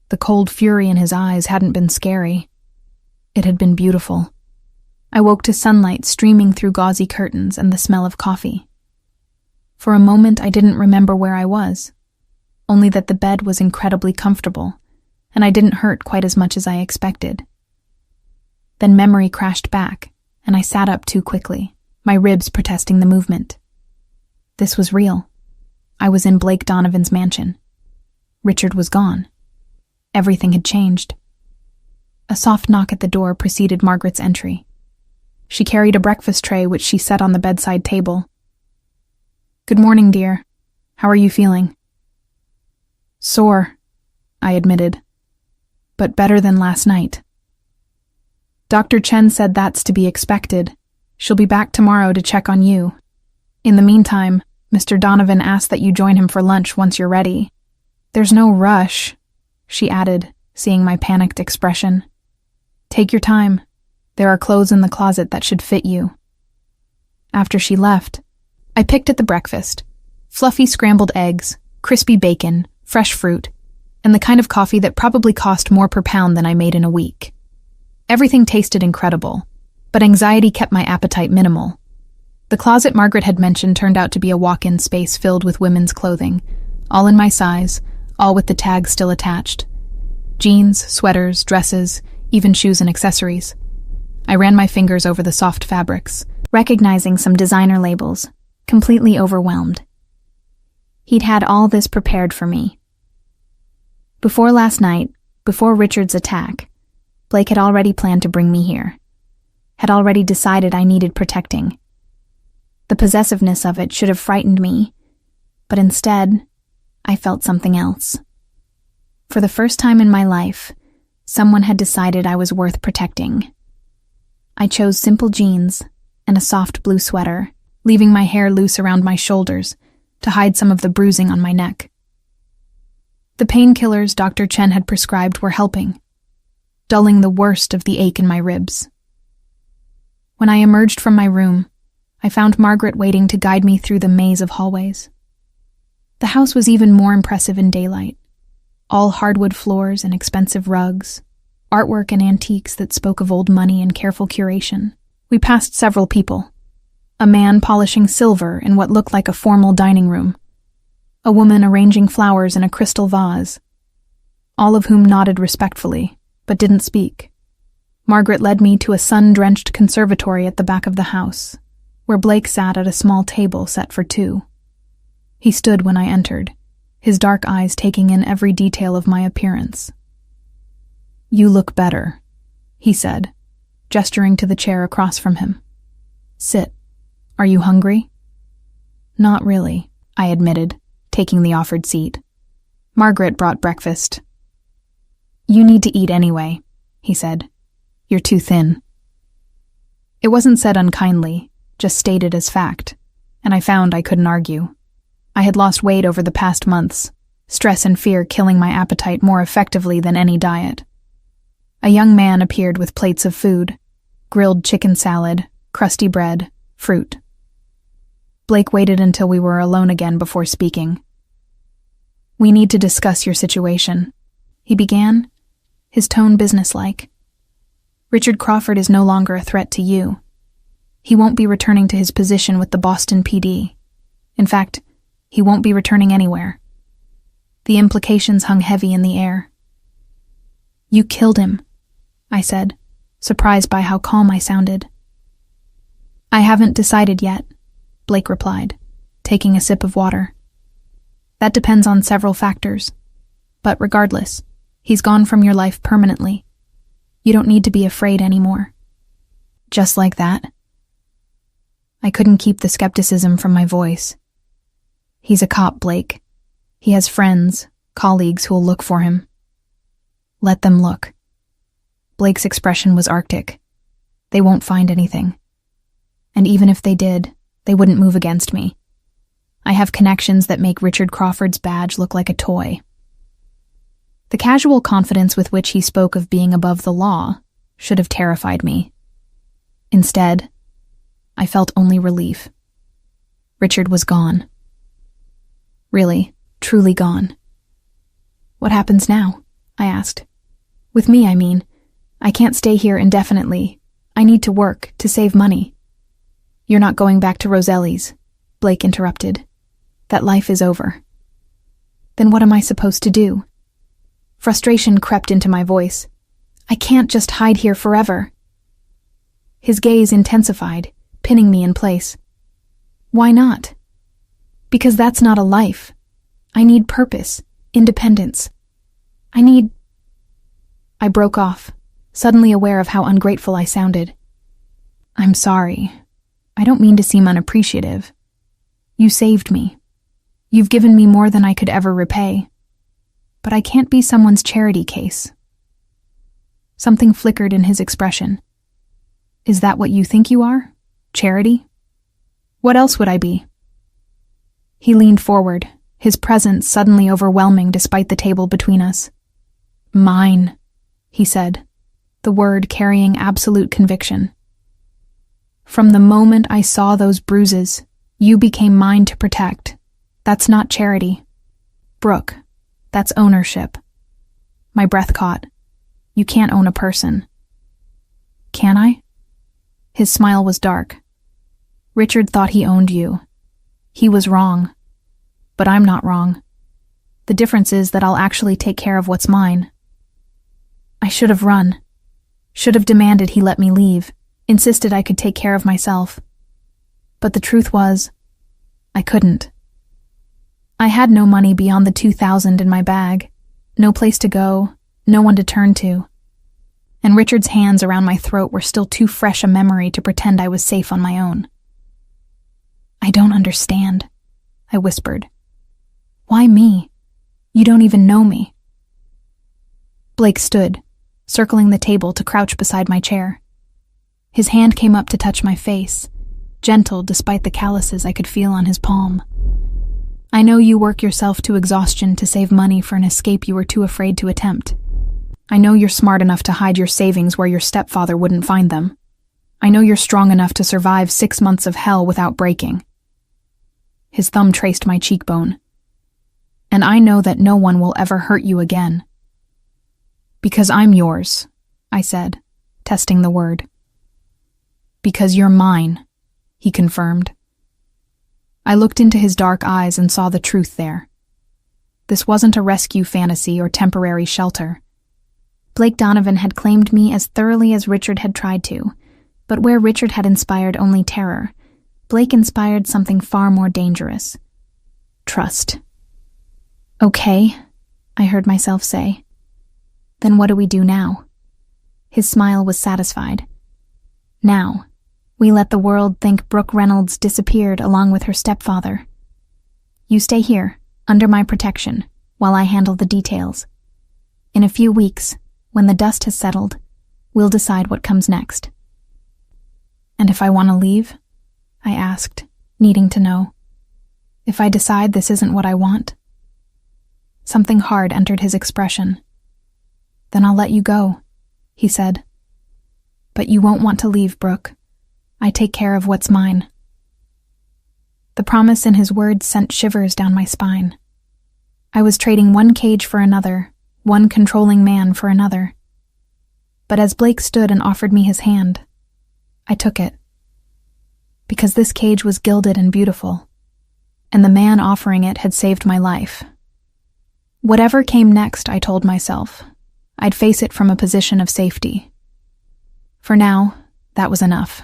The cold fury in his eyes hadn't been scary. It had been beautiful. I woke to sunlight streaming through gauzy curtains and the smell of coffee. For a moment, I didn't remember where I was, only that the bed was incredibly comfortable, and I didn't hurt quite as much as I expected. Then memory crashed back, and I sat up too quickly, my ribs protesting the movement. This was real. I was in Blake Donovan's mansion. Richard was gone. Everything had changed. A soft knock at the door preceded Margaret's entry. She carried a breakfast tray which she set on the bedside table. "Good morning, dear. How are you feeling?" "Sore," I admitted, "but better than last night." "Dr. Chen said that's to be expected. She'll be back tomorrow to check on you. In the meantime, Mr. Donovan asked that you join him for lunch once you're ready. There's no rush," she added, seeing my panicked expression. "Take your time. There are clothes in the closet that should fit you." After she left, I picked at the breakfast: fluffy scrambled eggs, crispy bacon, fresh fruit, and the kind of coffee that probably cost more per pound than I made in a week. Everything tasted incredible, but anxiety kept my appetite minimal. The closet Margaret had mentioned turned out to be a walk-in space filled with women's clothing, all in my size, all with the tags still attached. Jeans, sweaters, dresses, even shoes and accessories. I ran my fingers over the soft fabrics, recognizing some designer labels, completely overwhelmed. He'd had all this prepared for me. Before last night, before Richard's attack, Blake had already planned to bring me here, had already decided I needed protecting. The possessiveness of it should have frightened me, but instead, I felt something else. For the first time in my life, someone had decided I was worth protecting. I chose simple jeans and a soft blue sweater, leaving my hair loose around my shoulders to hide some of the bruising on my neck. The painkillers Dr. Chen had prescribed were helping, dulling the worst of the ache in my ribs. When I emerged from my room, I found Margaret waiting to guide me through the maze of hallways. The house was even more impressive in daylight. All hardwood floors and expensive rugs, artwork and antiques that spoke of old money and careful curation. We passed several people. A man polishing silver in what looked like a formal dining room. A woman arranging flowers in a crystal vase. All of whom nodded respectfully, but didn't speak. Margaret led me to a sun-drenched conservatory at the back of the house, where Blake sat at a small table set for two. He stood when I entered, his dark eyes taking in every detail of my appearance. "You look better," he said, gesturing to the chair across from him. "Sit. Are you hungry?" "Not really," I admitted, taking the offered seat. Margaret brought breakfast. "You need to eat anyway," he said. "You're too thin." It wasn't said unkindly, just stated as fact, and I found I couldn't argue. I had lost weight over the past months, stress and fear killing my appetite more effectively than any diet. A young man appeared with plates of food: grilled chicken salad, crusty bread, fruit. Blake waited until we were alone again before speaking. "We need to discuss your situation," he began, his tone businesslike. "Richard Crawford is no longer a threat to you. He won't be returning to his position with the Boston PD. In fact, he won't be returning anywhere." The implications hung heavy in the air. "You killed him," I said, surprised by how calm I sounded. "I haven't decided yet," Blake replied, taking a sip of water. "That depends on several factors. But regardless, he's gone from your life permanently. You don't need to be afraid anymore." Just like that? I couldn't keep the skepticism from my voice. "He's a cop, Blake. He has friends, colleagues who'll look for him." "Let them look." Blake's expression was arctic. "They won't find anything. And even if they did, they wouldn't move against me. I have connections that make Richard Crawford's badge look like a toy." The casual confidence with which he spoke of being above the law should have terrified me. Instead, I felt only relief. Richard was gone. Really, truly gone. What happens now? I asked. With me, I mean. I can't stay here indefinitely. I need to work, to save money. You're not going back to Roselli's, Blake interrupted. That life is over. Then what am I supposed to do? Frustration crept into my voice. I can't just hide here forever. His gaze intensified, pinning me in place. Why not? Because that's not a life. I need purpose, independence. I broke off, suddenly aware of how ungrateful I sounded. I'm sorry. I don't mean to seem unappreciative. You saved me. You've given me more than I could ever repay. But I can't be someone's charity case. Something flickered in his expression. Is that what you think you are? Charity? What else would I be? He leaned forward, his presence suddenly overwhelming despite the table between us. Mine, he said, the word carrying absolute conviction. From the moment I saw those bruises, you became mine to protect. That's not charity. Brooke, that's ownership. My breath caught. You can't own a person. Can I? His smile was dark. Richard thought he owned you. He was wrong. But I'm not wrong. The difference is that I'll actually take care of what's mine. I should have run. Should have demanded he let me leave, insisted I could take care of myself. But the truth was, I couldn't. I had no money beyond the $2,000 in my bag, no place to go, no one to turn to. And Richard's hands around my throat were still too fresh a memory to pretend I was safe on my own. I don't understand, I whispered. Why me? You don't even know me. Blake stood, circling the table to crouch beside my chair. His hand came up to touch my face, gentle despite the calluses I could feel on his palm. I know you work yourself to exhaustion to save money for an escape you were too afraid to attempt. I know you're smart enough to hide your savings where your stepfather wouldn't find them. I know you're strong enough to survive 6 months of hell without breaking. His thumb traced my cheekbone. And I know that no one will ever hurt you again. Because I'm yours, I said, testing the word. Because you're mine, he confirmed. I looked into his dark eyes and saw the truth there. This wasn't a rescue fantasy or temporary shelter. Blake Donovan had claimed me as thoroughly as Richard had tried to, but where Richard had inspired only terror, Blake inspired something far more dangerous. Trust. Okay, I heard myself say. Then what do we do now? His smile was satisfied. Now, we let the world think Brooke Reynolds disappeared along with her stepfather. You stay here, under my protection, while I handle the details. In a few weeks, when the dust has settled, we'll decide what comes next. And if I want to leave? I asked, needing to know. If I decide this isn't what I want? Something hard entered his expression. Then I'll let you go, he said. But you won't want to leave, Brooke. I take care of what's mine. The promise in his words sent shivers down my spine. I was trading one cage for another, one controlling man for another. But as Blake stood and offered me his hand, I took it. Because this cage was gilded and beautiful, and the man offering it had saved my life. Whatever came next, I told myself, I'd face it from a position of safety. For now, that was enough.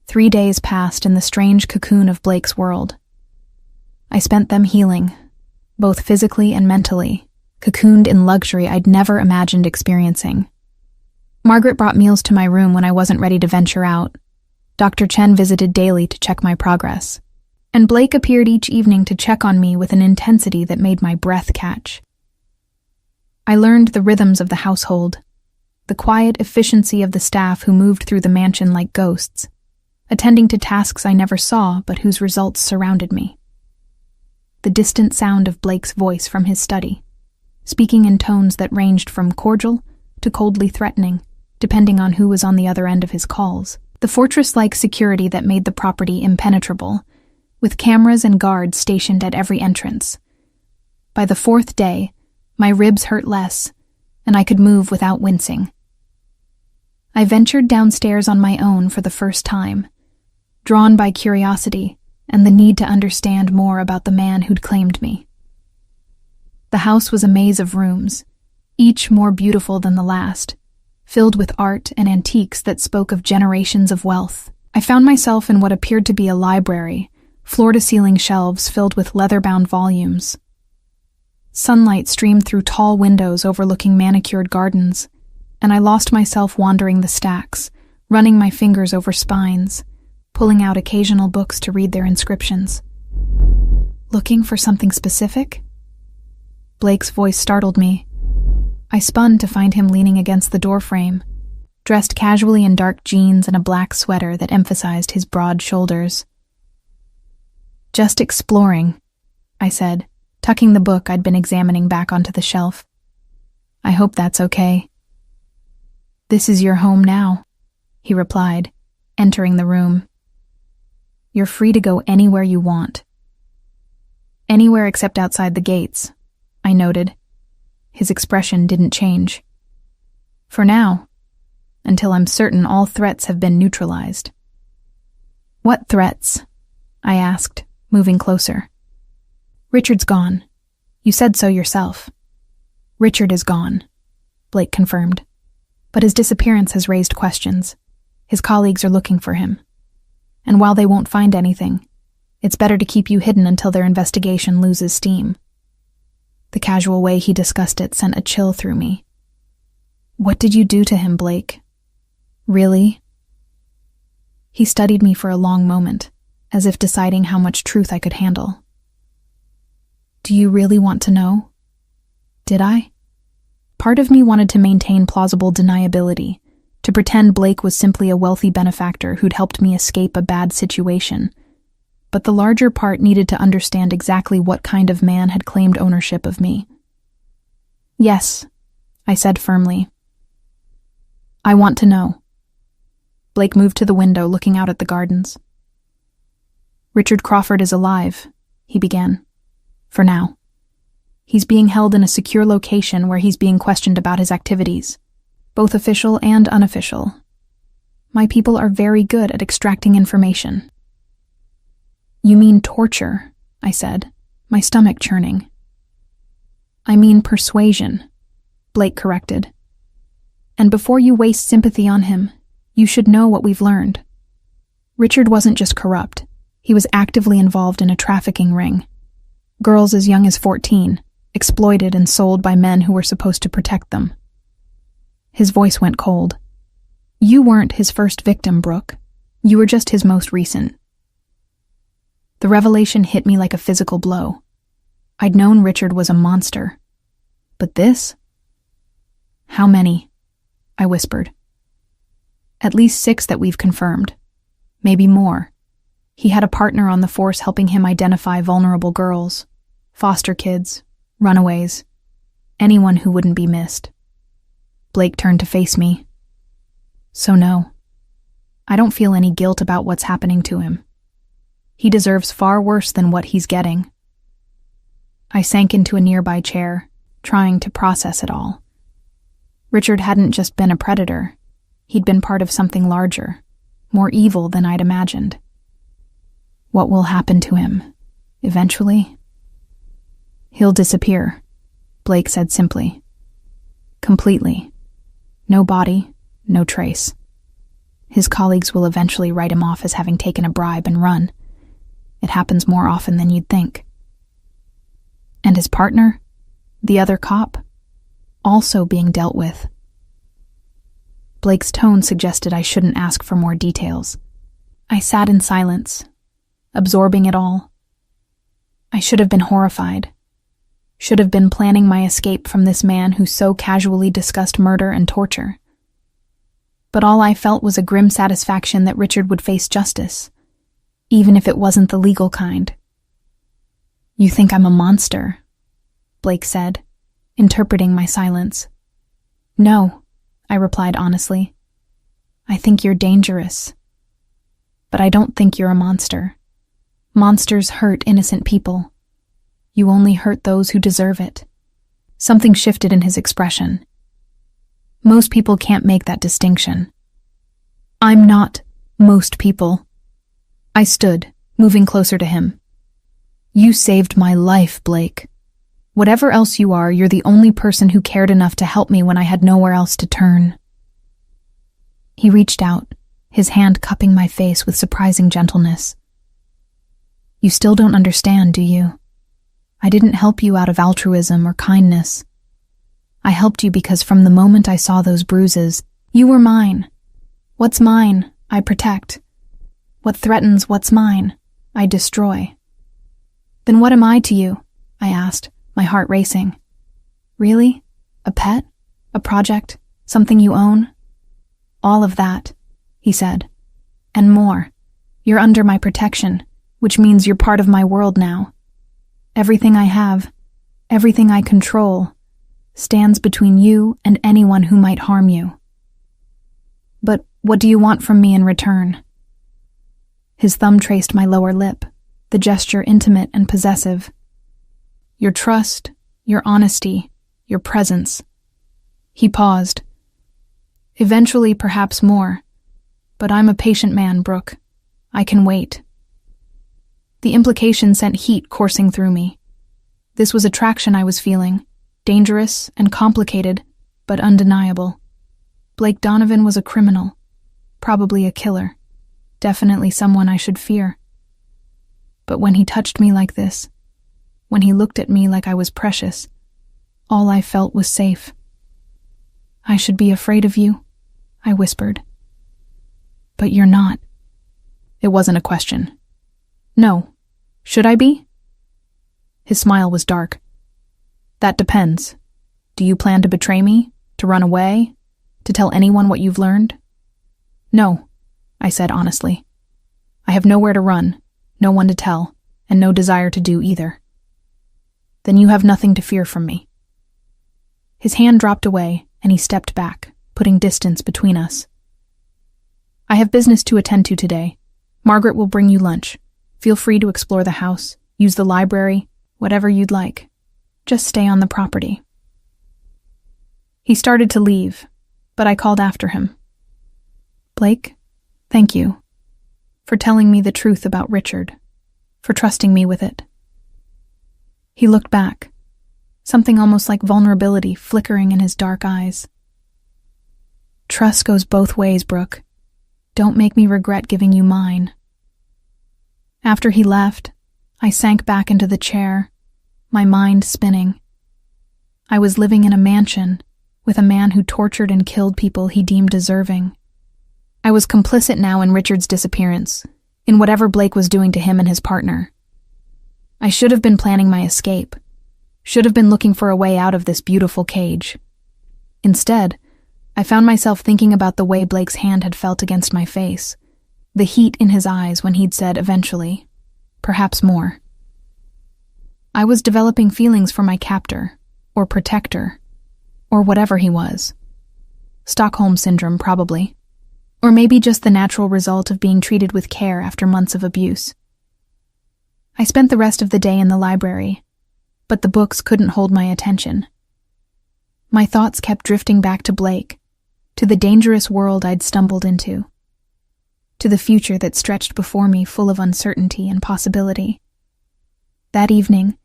3 days passed in the strange cocoon of Blake's world. I spent them healing, both physically and mentally, cocooned in luxury I'd never imagined experiencing. Margaret brought meals to my room when I wasn't ready to venture out. Dr. Chen visited daily to check my progress. And Blake appeared each evening to check on me with an intensity that made my breath catch. I learned the rhythms of the household, the quiet efficiency of the staff who moved through the mansion like ghosts, attending to tasks I never saw but whose results surrounded me. The distant sound of Blake's voice from his study, speaking in tones that ranged from cordial to coldly threatening, depending on who was on the other end of his calls. the fortress-like security that made the property impenetrable, with cameras and guards stationed at every entrance. By the fourth day, my ribs hurt less, and I could move without wincing. I ventured downstairs on my own for the first time, drawn by curiosity and the need to understand more about the man who'd claimed me. The house was a maze of rooms, each more beautiful than the last, filled with art and antiques that spoke of generations of wealth. I found myself in what appeared to be a library, floor-to-ceiling shelves filled with leather-bound volumes. Sunlight streamed through tall windows overlooking manicured gardens, and I lost myself wandering the stacks, running my fingers over spines, pulling out occasional books to read their inscriptions. Looking for something specific? Blake's voice startled me. I spun to find him leaning against the doorframe, dressed casually in dark jeans and a black sweater that emphasized his broad shoulders. "Just exploring," I said, tucking the book I'd been examining back onto the shelf. "I hope that's okay." "This is your home now," he replied, entering the room. "You're free to go anywhere you want." "Anywhere except outside the gates," I noted. His expression didn't change. "For now, until I'm certain all threats have been neutralized." "What threats?" I asked, moving closer. "Richard's gone. You said so yourself." "Richard is gone," Blake confirmed. "But his disappearance has raised questions. His colleagues are looking for him. And while they won't find anything, it's better to keep you hidden until their investigation loses steam." The casual way he discussed it sent a chill through me. "What did you do to him, Blake? Really?" He studied me for a long moment, as if deciding how much truth I could handle. "Do you really want to know?" Did I? Part of me wanted to maintain plausible deniability, to pretend Blake was simply a wealthy benefactor who'd helped me escape a bad situation. But the larger part needed to understand exactly what kind of man had claimed ownership of me. "Yes," I said firmly. "I want to know." Blake moved to the window, looking out at the gardens. "Richard Crawford is alive," he began. "For now. He's being held in a secure location where he's being questioned about his activities, both official and unofficial. My people are very good at extracting information." "You mean torture," I said, my stomach churning. "I mean persuasion," Blake corrected. "And before you waste sympathy on him, you should know what we've learned. Richard wasn't just corrupt, he was actively involved in a trafficking ring. Girls as young as 14, exploited and sold by men who were supposed to protect them." His voice went cold. "You weren't his first victim, Brooke. You were just his most recent." The revelation hit me like a physical blow. I'd known Richard was a monster. But this? "How many?" I whispered. "At least 6 that we've confirmed. Maybe more. He had a partner on the force helping him identify vulnerable girls, foster kids, runaways, anyone who wouldn't be missed." Blake turned to face me. "So no, I don't feel any guilt about what's happening to him. He deserves far worse than what he's getting." I sank into a nearby chair, trying to process it all. Richard hadn't just been a predator. He'd been part of something larger, more evil than I'd imagined. What will happen to him, eventually? "He'll disappear," Blake said simply. "Completely. No body, no trace. His colleagues will eventually write him off as having taken a bribe and run. It happens more often than you'd think." "And his partner, the other cop, also being dealt with." Blake's tone suggested I shouldn't ask for more details. I sat in silence, absorbing it all. I should have been horrified. Should have been planning my escape from this man who so casually discussed murder and torture. But all I felt was a grim satisfaction that Richard would face justice, even if it wasn't the legal kind. "You think I'm a monster," Blake said, interpreting my silence. "No," I replied honestly. "I think you're dangerous, But I don't think you're a monster. Monsters hurt innocent people. You only hurt those who deserve it. Something shifted in his expression. Most people can't make that distinction. I'm not most people. I stood, moving closer to him. You saved my life, Blake. Whatever else you are, you're the only person who cared enough to help me when I had nowhere else to turn. He reached out, his hand cupping my face with surprising gentleness. You still don't understand, do you? I didn't help you out of altruism or kindness. I helped you because from the moment I saw those bruises, you were mine. What's mine, I protect. What threatens what's mine, I destroy. Then what am I to you? I asked, my heart racing. Really? A pet? A project? Something you own? All of that, he said. And more. You're under my protection, which means you're part of my world now. Everything I have, everything I control, stands between you and anyone who might harm you. But what do you want from me in return? His thumb traced my lower lip, the gesture intimate and possessive. Your trust, your honesty, your presence. He paused. Eventually, perhaps more. But I'm a patient man, Brooke. I can wait. The implication sent heat coursing through me. This was attraction I was feeling, dangerous and complicated, but undeniable. Blake Donovan was a criminal, probably a killer, definitely someone I should fear. But when he touched me like this, when he looked at me like I was precious, all I felt was safe. I should be afraid of you, I whispered. But you're not. It wasn't a question. No. Should I be? His smile was dark. That depends. Do you plan to betray me? To run away? To tell anyone what you've learned? No, I said honestly. I have nowhere to run, no one to tell, and no desire to do either. Then you have nothing to fear from me. His hand dropped away, and he stepped back, putting distance between us. I have business to attend to today. Margaret will bring you lunch. Feel free to explore the house, use the library, whatever you'd like. Just stay on the property. He started to leave, but I called after him. Blake, thank you for telling me the truth about Richard, for trusting me with it. He looked back, something almost like vulnerability flickering in his dark eyes. Trust goes both ways, Brooke. Don't make me regret giving you mine. After he left, I sank back into the chair, my mind spinning. I was living in a mansion with a man who tortured and killed people he deemed deserving. I was complicit now in Richard's disappearance, in whatever Blake was doing to him and his partner. I should have been planning my escape, should have been looking for a way out of this beautiful cage. Instead, I found myself thinking about the way Blake's hand had felt against my face, the heat in his eyes when he'd said eventually, perhaps more. I was developing feelings for my captor, or protector, or whatever he was. Stockholm Syndrome, probably. Or maybe just the natural result of being treated with care after months of abuse. I spent the rest of the day in the library, but the books couldn't hold my attention. My thoughts kept drifting back to Blake, to the dangerous world I'd stumbled into, to the future that stretched before me full of uncertainty and possibility. That evening,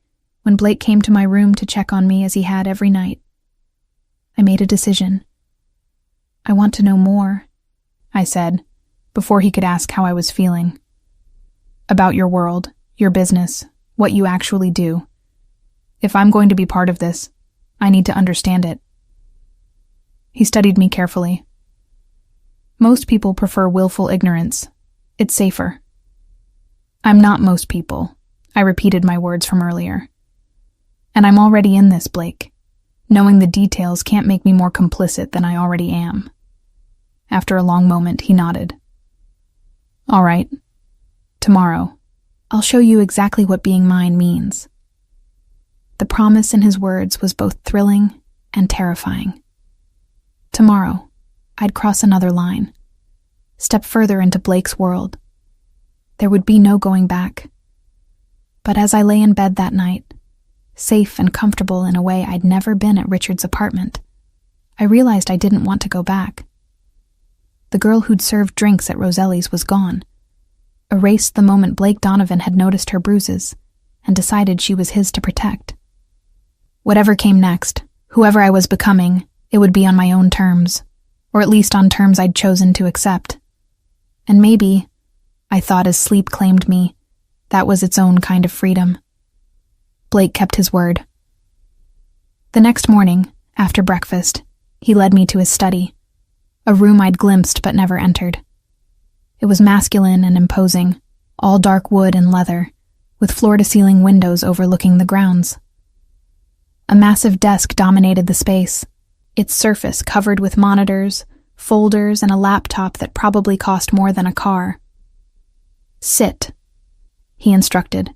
when Blake came to my room to check on me as he had every night, I made a decision. I want to know more, I said, before he could ask how I was feeling. About your world, your business, what you actually do. If I'm going to be part of this, I need to understand it. He studied me carefully. Most people prefer willful ignorance. It's safer. I'm not most people. I repeated my words from earlier. And I'm already in this, Blake. Knowing the details can't make me more complicit than I already am. After a long moment, he nodded. All right. Tomorrow, I'll show you exactly what being mine means. The promise in his words was both thrilling and terrifying. Tomorrow, I'd cross another line, step further into Blake's world, There would be no going back. But as I lay in bed that night, safe and comfortable in a way I'd never been at Richard's apartment, I realized I didn't want to go back. The girl who'd served drinks at Roselli's was gone, erased the moment Blake Donovan had noticed her bruises and decided she was his to protect. Whatever came next, whoever I was becoming, it would be on my own terms, or at least on terms I'd chosen to accept. And maybe, I thought as sleep claimed me, that was its own kind of freedom. Blake kept his word. The next morning, after breakfast, he led me to his study, a room I'd glimpsed but never entered. It was masculine and imposing, all dark wood and leather, with floor-to-ceiling windows overlooking the grounds. A massive desk dominated the space, its surface covered with monitors, folders, and a laptop that probably cost more than a car. "Sit," he instructed,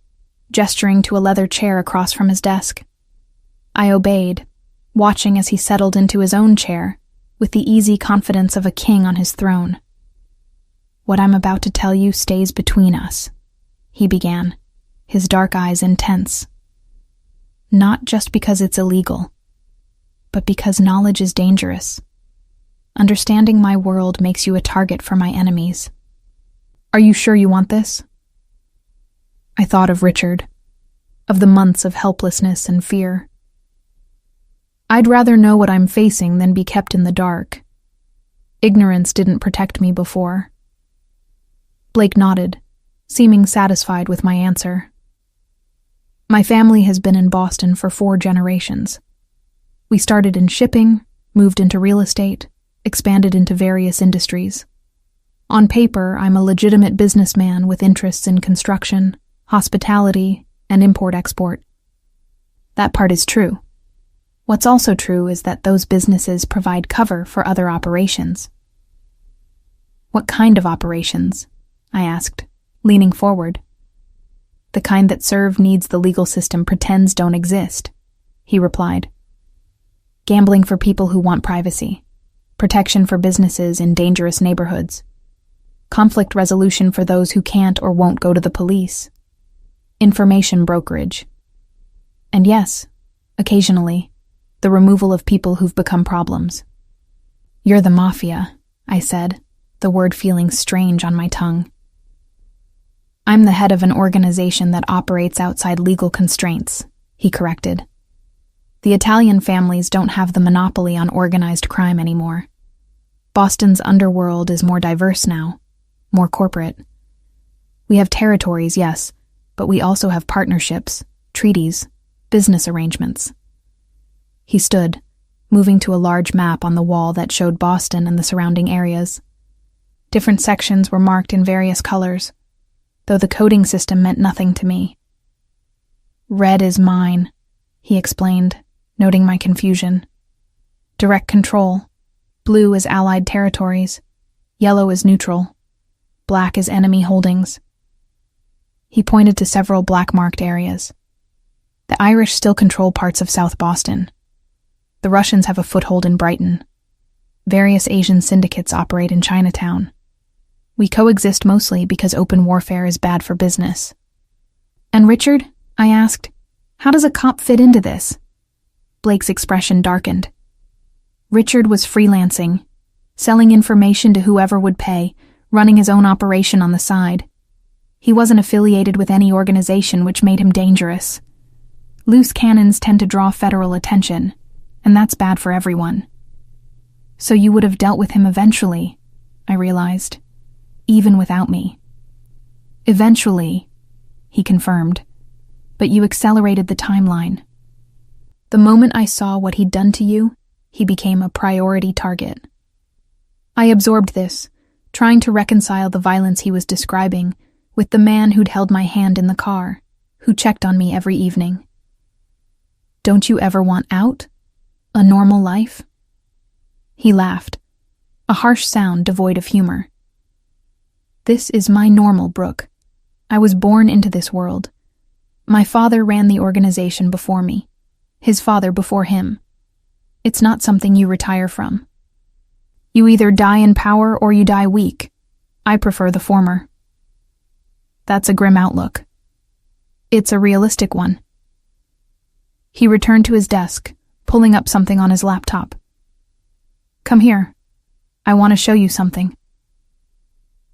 gesturing to a leather chair across from his desk. I obeyed, watching as he settled into his own chair, with the easy confidence of a king on his throne. "What I'm about to tell you stays between us," he began, his dark eyes intense. "Not just because it's illegal, but because knowledge is dangerous. Understanding my world makes you a target for my enemies. Are you sure you want this?" I thought of Richard, of the months of helplessness and fear. I'd rather know what I'm facing than be kept in the dark. Ignorance didn't protect me before. Blake nodded, seeming satisfied with my answer. "My family has been in Boston for 4 generations. We started in shipping, moved into real estate, expanded into various industries. On paper, I'm a legitimate businessman with interests in construction, hospitality, and import-export. That part is true. What's also true is that those businesses provide cover for other operations." "What kind of operations?" I asked, leaning forward. "The kind that serve needs the legal system pretends don't exist," he replied. "Gambling for people who want privacy, protection for businesses in dangerous neighborhoods, conflict resolution for those who can't or won't go to the police, information brokerage, and yes, occasionally, the removal of people who've become problems." "You're the Mafia," I said, the word feeling strange on my tongue. "I'm the head of an organization that operates outside legal constraints," he corrected. "The Italian families don't have the monopoly on organized crime anymore. Boston's underworld is more diverse now, more corporate. We have territories, yes, but we also have partnerships, treaties, business arrangements." He stood, moving to a large map on the wall that showed Boston and the surrounding areas. Different sections were marked in various colors, though the coding system meant nothing to me. "Red is mine," he explained, noting my confusion. "Direct control. Blue is Allied territories. Yellow is neutral. Black is enemy holdings." He pointed to several black-marked areas. "The Irish still control parts of South Boston. The Russians have a foothold in Brighton. Various Asian syndicates operate in Chinatown. We coexist mostly because open warfare is bad for business." "And Richard?" I asked. "How does a cop fit into this?" Blake's expression darkened. "Richard was freelancing, selling information to whoever would pay, running his own operation on the side. He wasn't affiliated with any organization, which made him dangerous. Loose cannons tend to draw federal attention, and that's bad for everyone." "So you would have dealt with him eventually," I realized, "even without me." "Eventually," he confirmed, "but you accelerated the timeline. The moment I saw what he'd done to you, he became a priority target." I absorbed this, trying to reconcile the violence he was describing with the man who'd held my hand in the car, who checked on me every evening. "Don't you ever want out? A normal life?" He laughed, a harsh sound devoid of humor. "This is my normal, Brooke. I was born into this world. My father ran the organization before me, his father before him. It's not something you retire from. You either die in power or you die weak. I prefer the former." That's a grim outlook. It's a realistic one. He returned to his desk, pulling up something on his laptop. Come here. I want to show you something.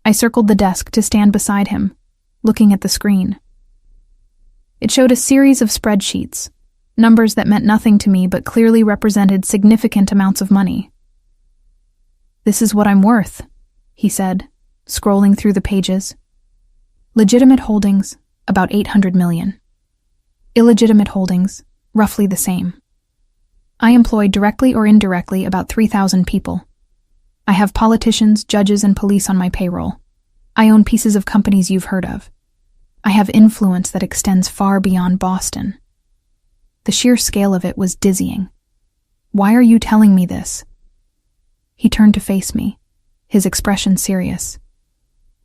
I circled the desk to stand beside him, looking at the screen. It showed a series of spreadsheets, numbers that meant nothing to me but clearly represented significant amounts of money. This is what I'm worth, he said, scrolling through the pages. Legitimate holdings, about 800 million. Illegitimate holdings, roughly the same. I employ directly or indirectly about 3,000 people. I have politicians, judges, and police on my payroll. I own pieces of companies you've heard of. I have influence that extends far beyond Boston. The sheer scale of it was dizzying. Why are you telling me this? He turned to face me, his expression serious.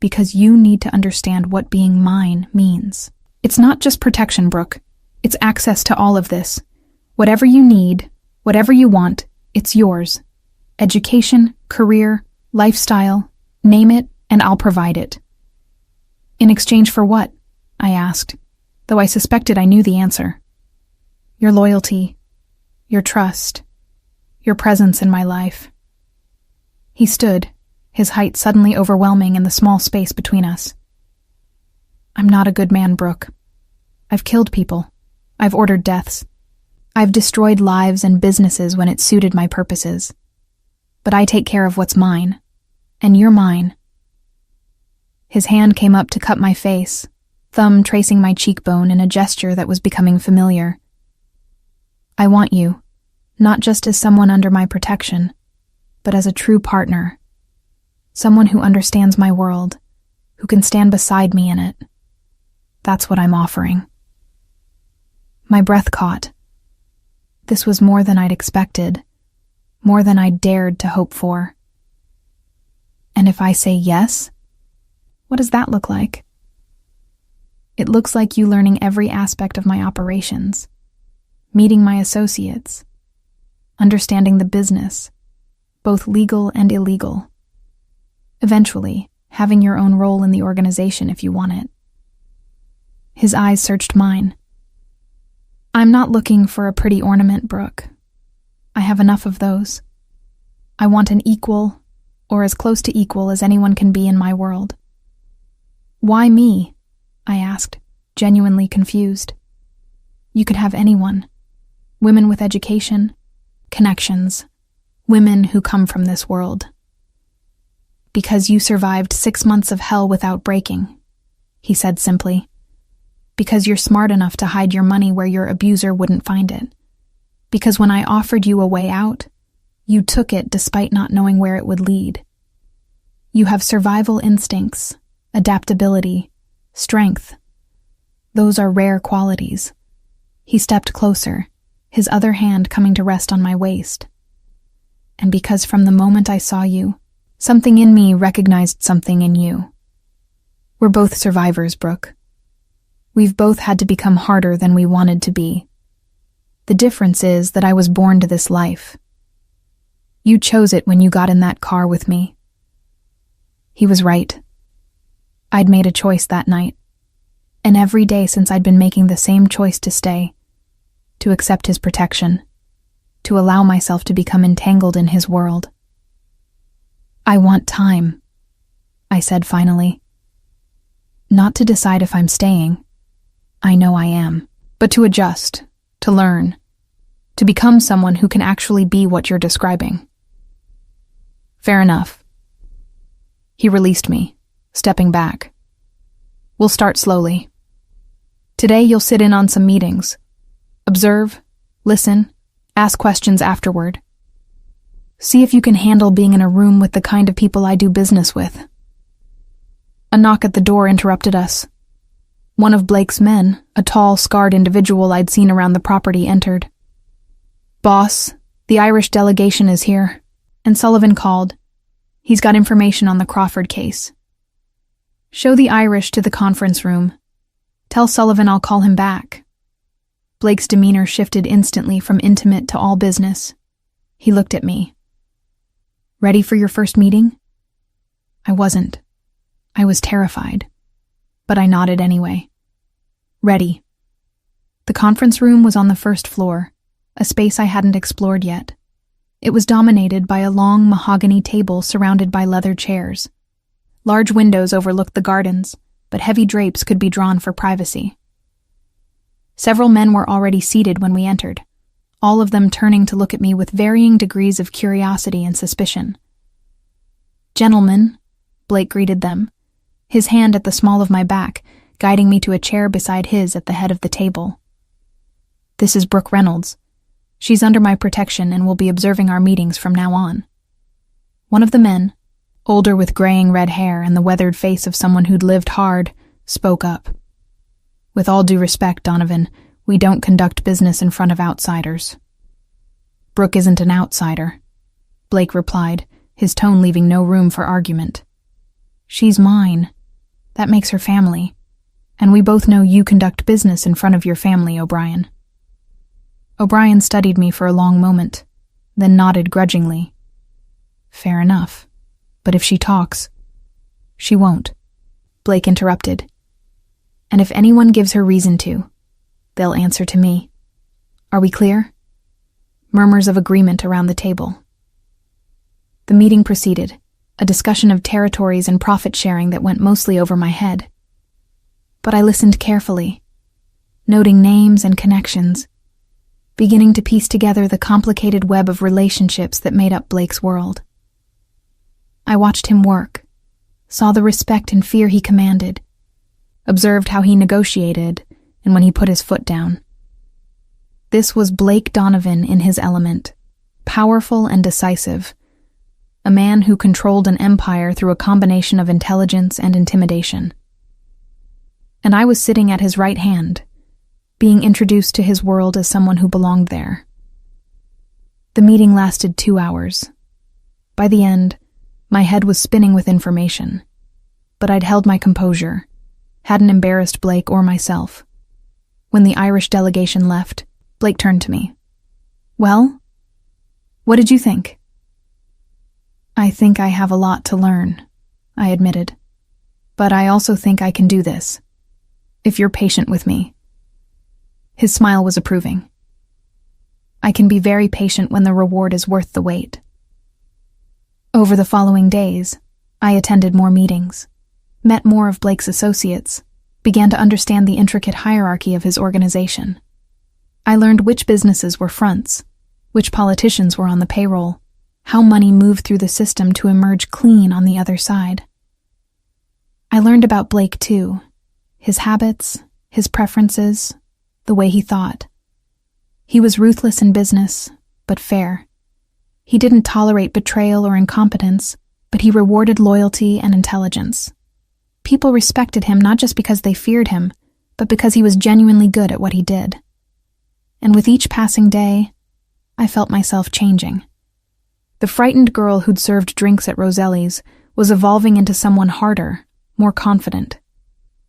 Because you need to understand what being mine means. It's not just protection, Brooke. It's access to all of this. Whatever you need, whatever you want, it's yours. Education, career, lifestyle, name it, and I'll provide it. In exchange for what? I asked, though I suspected I knew the answer. Your loyalty, your trust, your presence in my life. He stood, his height suddenly overwhelming in the small space between us. I'm not a good man, Brooke. I've killed people. I've ordered deaths. I've destroyed lives and businesses when it suited my purposes. But I take care of what's mine, and you're mine. His hand came up to cup my face, thumb tracing my cheekbone in a gesture that was becoming familiar. I want you, not just as someone under my protection, but as a true partner. Someone who understands my world, who can stand beside me in it. That's what I'm offering. My breath caught. This was more than I'd expected, more than I'd dared to hope for. And if I say yes, what does that look like? It looks like you learning every aspect of my operations, meeting my associates, understanding the business, both legal and illegal. Eventually, having your own role in the organization if you want it. His eyes searched mine. I'm not looking for a pretty ornament, Brooke. I have enough of those. I want an equal, or as close to equal as anyone can be in my world. Why me? I asked, genuinely confused. You could have anyone. Women with education, connections, women who come from this world. Because you survived 6 months of hell without breaking, he said simply. Because you're smart enough to hide your money where your abuser wouldn't find it. Because when I offered you a way out, you took it despite not knowing where it would lead. You have survival instincts, adaptability, strength. Those are rare qualities. He stepped closer, his other hand coming to rest on my waist. And because from the moment I saw you, something in me recognized something in you. We're both survivors, Brooke. We've both had to become harder than we wanted to be. The difference is that I was born to this life. You chose it when you got in that car with me. He was right. I'd made a choice that night, and every day since I'd been making the same choice to stay, to accept his protection, to allow myself to become entangled in his world. I want time, I said finally. Not to decide if I'm staying. I know I am. But to adjust, to learn, to become someone who can actually be what you're describing. Fair enough. He released me, stepping back. We'll start slowly. Today you'll sit in on some meetings. Observe, listen, ask questions afterward. See if you can handle being in a room with the kind of people I do business with. A knock at the door interrupted us. One of Blake's men, a tall, scarred individual I'd seen around the property, entered. Boss, the Irish delegation is here, and Sullivan called. He's got information on the Crawford case. Show the Irish to the conference room. Tell Sullivan I'll call him back. Blake's demeanor shifted instantly from intimate to all business. He looked at me. Ready for your first meeting? I wasn't. I was terrified. but I nodded anyway. Ready. The conference room was on the first floor, a space I hadn't explored yet. It was dominated by a long mahogany table surrounded by leather chairs. Large windows overlooked the gardens, but heavy drapes could be drawn for privacy. Several men were already seated when we entered, all of them turning to look at me with varying degrees of curiosity and suspicion. "Gentlemen," Blake greeted them, his hand at the small of my back, guiding me to a chair beside his at the head of the table. "This is Brooke Reynolds. She's under my protection and will be observing our meetings from now on." One of the men, older with graying red hair and the weathered face of someone who'd lived hard, spoke up. "With all due respect, Donovan, we don't conduct business in front of outsiders." "Brooke isn't an outsider," Blake replied, his tone leaving no room for argument. "She's mine. That makes her family. And we both know you conduct business in front of your family, O'Brien." O'Brien studied me for a long moment, then nodded grudgingly. "Fair enough. But if she talks..." "She won't," Blake interrupted. "And if anyone gives her reason to, they'll answer to me. Are we clear?" Murmurs of agreement around the table. The meeting proceeded, a discussion of territories and profit sharing that went mostly over my head. But I listened carefully, noting names and connections, beginning to piece together the complicated web of relationships that made up Blake's world. I watched him work, saw the respect and fear he commanded, observed how he negotiated and when he put his foot down. This was Blake Donovan in his element, powerful and decisive, a man who controlled an empire through a combination of intelligence and intimidation. And I was sitting at his right hand, being introduced to his world as someone who belonged there. The meeting lasted 2 hours. By the end, my head was spinning with information, but I'd held my composure, hadn't embarrassed Blake or myself. When the Irish delegation left, Blake turned to me. "Well, what did you think?" "I think I have a lot to learn," I admitted. "But I also think I can do this, if you're patient with me." His smile was approving. "I can be very patient when the reward is worth the wait." Over the following days, I attended more meetings, met more of Blake's associates, began to understand the intricate hierarchy of his organization. I learned which businesses were fronts, which politicians were on the payroll, how money moved through the system to emerge clean on the other side. I learned about Blake too, his habits, his preferences, the way he thought. He was ruthless in business, but fair. He didn't tolerate betrayal or incompetence, but he rewarded loyalty and intelligence. People respected him not just because they feared him, but because he was genuinely good at what he did. And with each passing day, I felt myself changing. The frightened girl who'd served drinks at Roselli's was evolving into someone harder, more confident.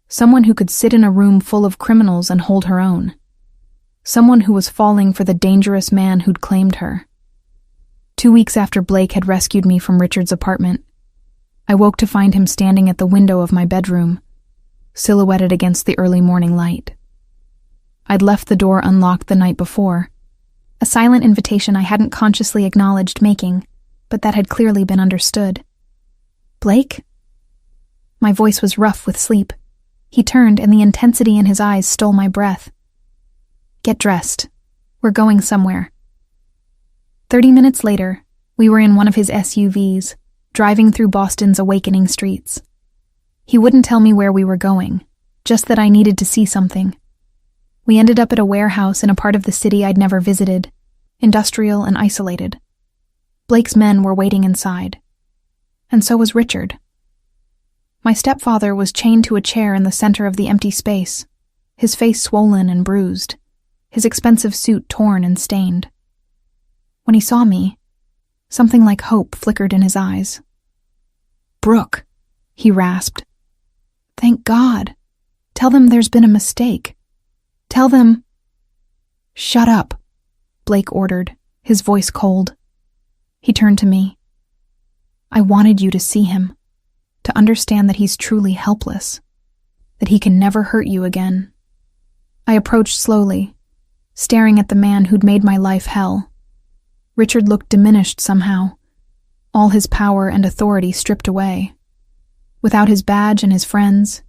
Someone who could sit in a room full of criminals and hold her own. Someone who was falling for the dangerous man who'd claimed her. 2 weeks after Blake had rescued me from Richard's apartment, I woke to find him standing at the window of my bedroom, silhouetted against the early morning light. I'd left the door unlocked the night before, a silent invitation I hadn't consciously acknowledged making, but that had clearly been understood. "Blake?" My voice was rough with sleep. He turned, and the intensity in his eyes stole my breath. "Get dressed. We're going somewhere." 30 minutes later, we were in one of his SUVs, driving through Boston's awakening streets. He wouldn't tell me where we were going, just that I needed to see something. We ended up at a warehouse in a part of the city I'd never visited, industrial and isolated. Blake's men were waiting inside. And so was Richard. My stepfather was chained to a chair in the center of the empty space, his face swollen and bruised, his expensive suit torn and stained. When he saw me, something like hope flickered in his eyes. "Brooke," he rasped. "Thank God. Tell them there's been a mistake. Tell them—" "Shut up," Blake ordered, his voice cold. He turned to me. "I wanted you to see him, to understand that he's truly helpless. that he can never hurt you again. I approached slowly, staring at the man who'd made my life hell. Richard looked diminished somehow, all his power and authority stripped away. Without his badge and his friends,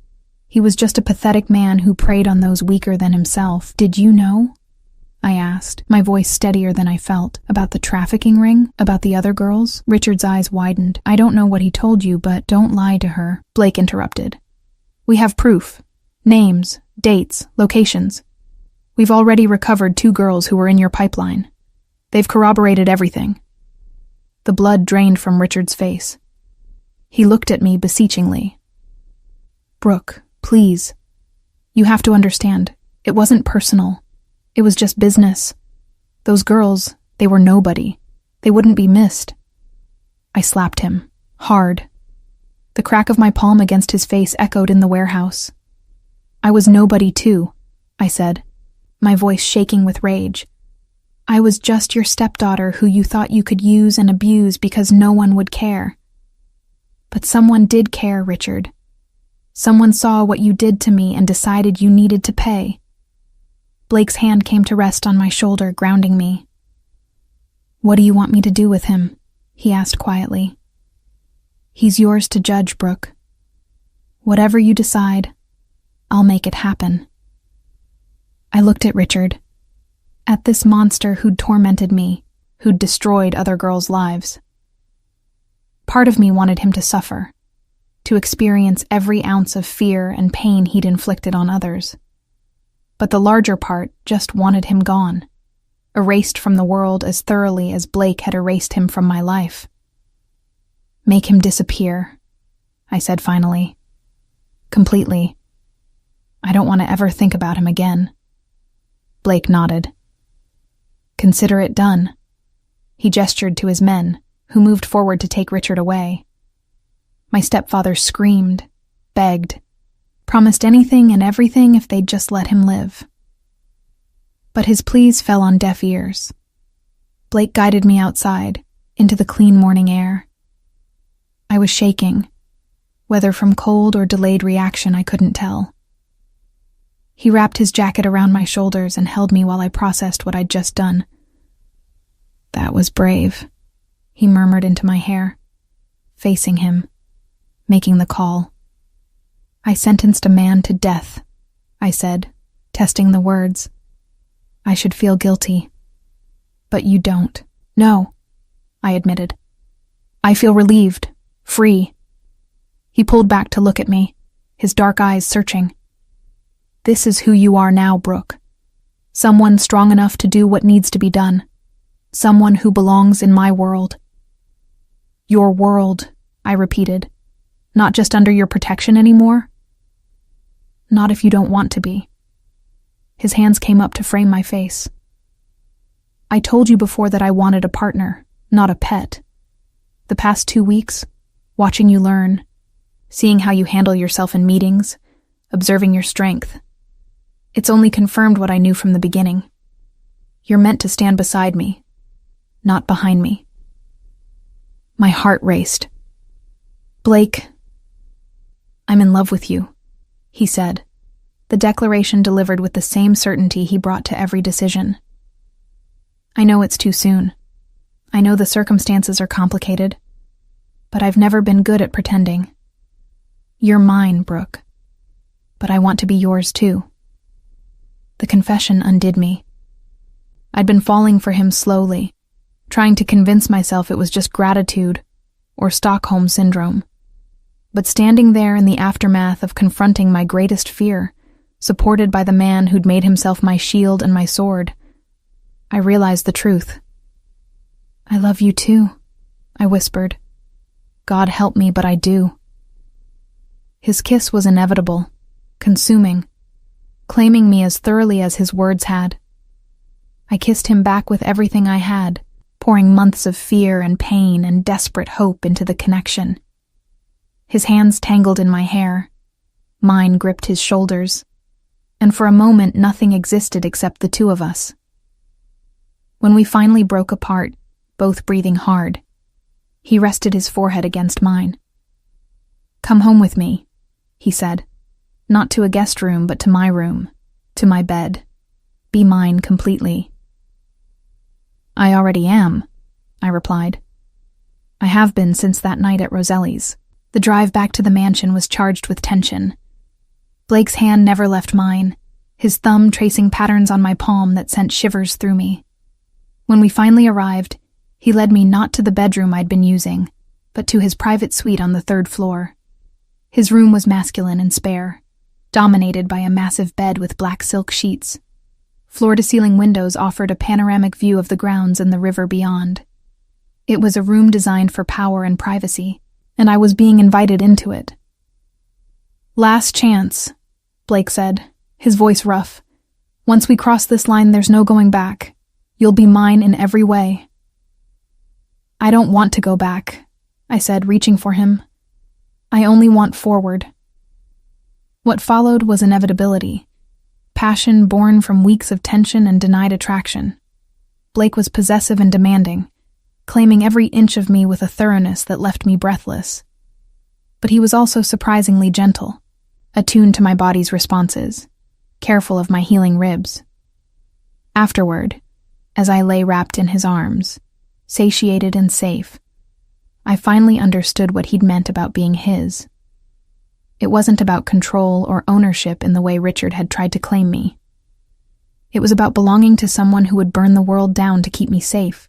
he was just a pathetic man who preyed on those weaker than himself. "Did you know?" I asked, my voice steadier than I felt. "About the trafficking ring? About the other girls?" Richard's eyes widened. "I don't know what he told you, but don't lie to her," Blake interrupted. "We have proof. Names, dates, locations. We've already recovered 2 girls who were in your pipeline. They've corroborated everything." The blood drained from Richard's face. He looked at me beseechingly. "Brooke, please. You have to understand. It wasn't personal. It was just business. Those girls, they were nobody. They wouldn't be missed." I slapped him, hard. The crack of my palm against his face echoed in the warehouse. "I was nobody too," I said, my voice shaking with rage. "I was just your stepdaughter who you thought you could use and abuse because no one would care. But someone did care, Richard. Someone saw what you did to me and decided you needed to pay." Blake's hand came to rest on my shoulder, grounding me. "What do you want me to do with him?" he asked quietly. "He's yours to judge, Brooke. Whatever you decide, I'll make it happen." I looked at Richard, at this monster who'd tormented me, who'd destroyed other girls' lives. Part of me wanted him to suffer, to experience every ounce of fear and pain he'd inflicted on others. But the larger part just wanted him gone, erased from the world as thoroughly as Blake had erased him from my life. "Make him disappear," I said finally. "Completely. I don't want to ever think about him again." Blake nodded. "Consider it done." He gestured to his men, who moved forward to take Richard away. My stepfather screamed, begged, promised anything and everything if they'd just let him live. But his pleas fell on deaf ears. Blake guided me outside, into the clean morning air. I was shaking, whether from cold or delayed reaction I couldn't tell. He wrapped his jacket around my shoulders and held me while I processed what I'd just done. "That was brave," he murmured into my hair. Facing him, making the call. "I sentenced a man to death," I said, testing the words. "I should feel guilty. But you don't." "No," I admitted. "I feel relieved, free." He pulled back to look at me, his dark eyes searching. "This is who you are now, Brooke. Someone strong enough to do what needs to be done. Someone who belongs in my world." "Your world," I repeated. "Not just under your protection anymore?" "Not if you don't want to be." His hands came up to frame my face. "I told you before that I wanted a partner, not a pet. The past 2 weeks, watching you learn, seeing how you handle yourself in meetings, observing your strength, it's only confirmed what I knew from the beginning. You're meant to stand beside me, not behind me." My heart raced. "Blake, I'm in love with you," he said, the declaration delivered with the same certainty he brought to every decision. "I know it's too soon. I know the circumstances are complicated, but I've never been good at pretending. You're mine, Brooke, but I want to be yours too." The confession undid me. I'd been falling for him slowly, trying to convince myself it was just gratitude or Stockholm syndrome. But standing there in the aftermath of confronting my greatest fear, supported by the man who'd made himself my shield and my sword, I realized the truth. "I love you too," I whispered. "God help me, but I do." His kiss was inevitable, consuming, claiming me as thoroughly as his words had. I kissed him back with everything I had, pouring months of fear and pain and desperate hope into the connection. His hands tangled in my hair, mine gripped his shoulders, and for a moment nothing existed except the two of us. When we finally broke apart, both breathing hard, he rested his forehead against mine. "Come home with me," he said. Not to a guest room, but to my room, to my bed. Be mine completely. I already am, I replied. I have been since that night at Roselli's. The drive back to the mansion was charged with tension. Blake's hand never left mine, his thumb tracing patterns on my palm that sent shivers through me. When we finally arrived, he led me not to the bedroom I'd been using, but to his private suite on the 3rd floor. His room was masculine and spare, dominated by a massive bed with black silk sheets. Floor-to-ceiling windows offered a panoramic view of the grounds and the river beyond. It was a room designed for power and privacy, and I was being invited into it. Last chance, Blake said, his voice rough. Once we cross this line, there's no going back. You'll be mine in every way. I don't want to go back, I said, reaching for him. I only want forward. What followed was inevitability. Passion born from weeks of tension and denied attraction. Blake was possessive and demanding, claiming every inch of me with a thoroughness that left me breathless. But he was also surprisingly gentle, attuned to my body's responses, careful of my healing ribs. Afterward, as I lay wrapped in his arms, satiated and safe, I finally understood what he'd meant about being his. It wasn't about control or ownership in the way Richard had tried to claim me. It was about belonging to someone who would burn the world down to keep me safe,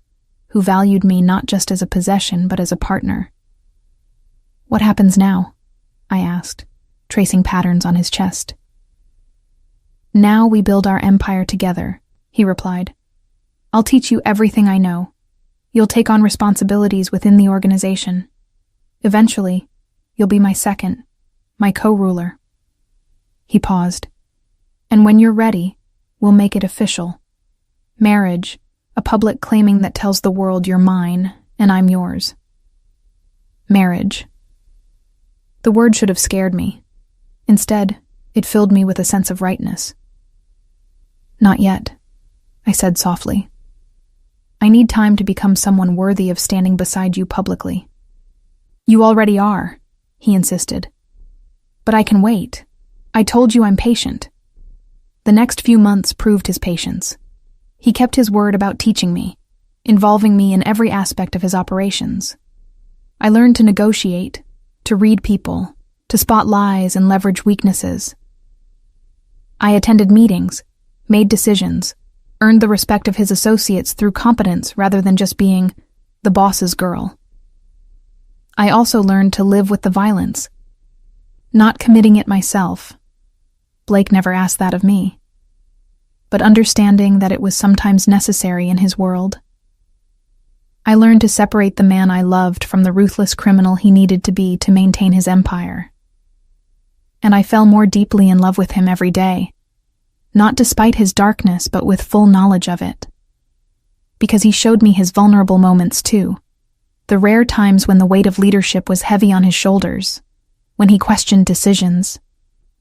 who valued me not just as a possession but as a partner. What happens now? I asked, tracing patterns on his chest. Now we build our empire together, he replied. I'll teach you everything I know. You'll take on responsibilities within the organization. Eventually, you'll be my second, my co-ruler. He paused. And when you're ready, we'll make it official. Marriage, a public claiming that tells the world you're mine and I'm yours. Marriage. The word should have scared me. Instead, it filled me with a sense of rightness. Not yet, I said softly. I need time to become someone worthy of standing beside you publicly. You already are, he insisted. But I can wait. I told you I'm patient. The next few months proved his patience. He kept his word about teaching me, involving me in every aspect of his operations. I learned to negotiate, to read people, to spot lies and leverage weaknesses. I attended meetings, made decisions, earned the respect of his associates through competence rather than just being the boss's girl. I also learned to live with the violence, not committing it myself. Blake never asked that of me, but understanding that it was sometimes necessary in his world. I learned to separate the man I loved from the ruthless criminal he needed to be to maintain his empire. And I fell more deeply in love with him every day, not despite his darkness but with full knowledge of it. Because he showed me his vulnerable moments too, the rare times when the weight of leadership was heavy on his shoulders, when he questioned decisions,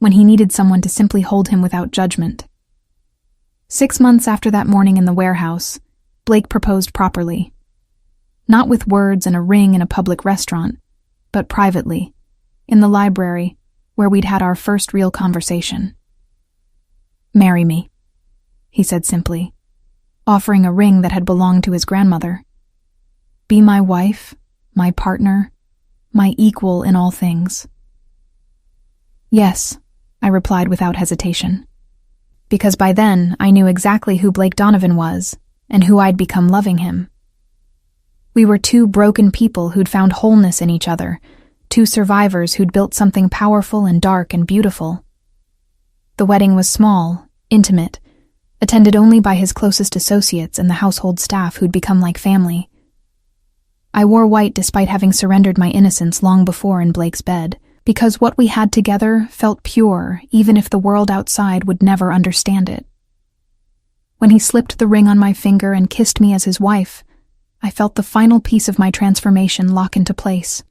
when he needed someone to simply hold him without judgment. 6 months after that morning in the warehouse, Blake proposed properly. Not with words and a ring in a public restaurant, but privately, in the library, where we'd had our first real conversation. Marry me, he said simply, offering a ring that had belonged to his grandmother. Be my wife, my partner, my equal in all things. Yes, I replied without hesitation, because by then I knew exactly who Blake Donovan was and who I'd become loving him. We were two broken people who'd found wholeness in each other, two survivors who'd built something powerful and dark and beautiful. The wedding was small, intimate, attended only by his closest associates and the household staff who'd become like family. I wore white despite having surrendered my innocence long before in Blake's bed, because what we had together felt pure even if the world outside would never understand it. When he slipped the ring on my finger and kissed me as his wife, I felt the final piece of my transformation lock into place.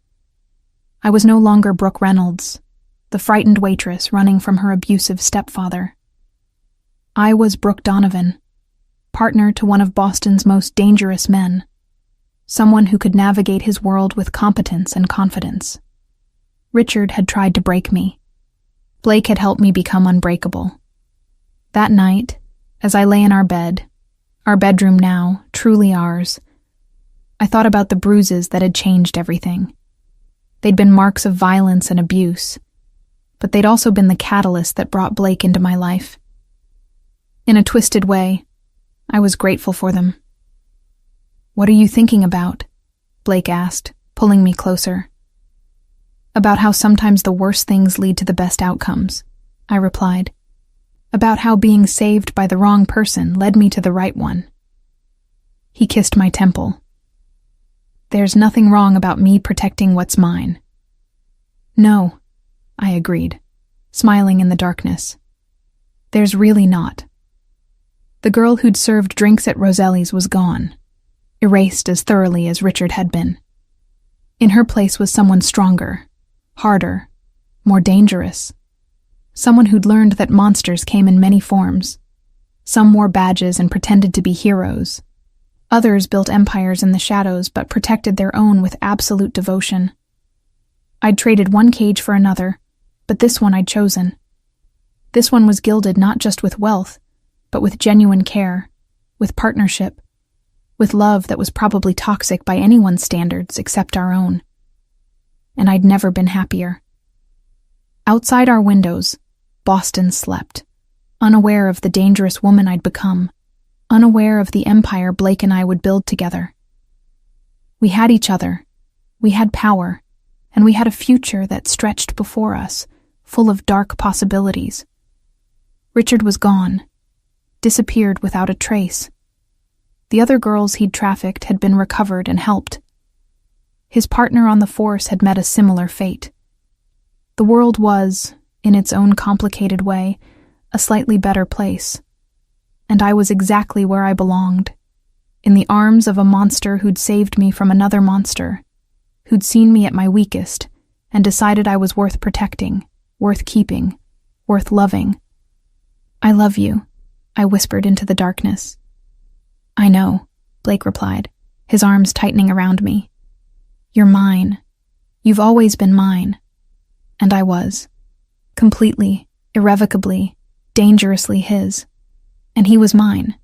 I was no longer Brooke Reynolds, the frightened waitress running from her abusive stepfather. I was Brooke Donovan, partner to one of Boston's most dangerous men, someone who could navigate his world with competence and confidence. Richard had tried to break me. Blake had helped me become unbreakable. That night, as I lay in our bed, our bedroom now, truly ours, I thought about the bruises that had changed everything. They'd been marks of violence and abuse, but they'd also been the catalyst that brought Blake into my life. In a twisted way, I was grateful for them. "What are you thinking about?" Blake asked, pulling me closer. "About how sometimes the worst things lead to the best outcomes," I replied. "About how being saved by the wrong person led me to the right one." He kissed my temple. "There's nothing wrong about me protecting what's mine." "No," I agreed, smiling in the darkness. "There's really not." The girl who'd served drinks at Roselli's was gone, erased as thoroughly as Richard had been. In her place was someone stronger, harder, more dangerous. Someone who'd learned that monsters came in many forms. Some wore badges and pretended to be heroes. Others built empires in the shadows but protected their own with absolute devotion. I'd traded one cage for another, but this one I'd chosen. This one was gilded not just with wealth, but with genuine care, with partnership, with love that was probably toxic by anyone's standards except our own. And I'd never been happier. Outside our windows, Boston slept, unaware of the dangerous woman I'd become, unaware of the empire Blake and I would build together. We had each other, we had power, and we had a future that stretched before us, full of dark possibilities. Richard was gone, disappeared without a trace. The other girls he'd trafficked had been recovered and helped. His partner on the force had met a similar fate. The world was, in its own complicated way, a slightly better place. And I was exactly where I belonged, in the arms of a monster who'd saved me from another monster, who'd seen me at my weakest and decided I was worth protecting, worth keeping, worth loving. "I love you," I whispered into the darkness. "I know," Blake replied, his arms tightening around me. "You're mine. You've always been mine." And I was. Completely, irrevocably, dangerously his. And he was mine.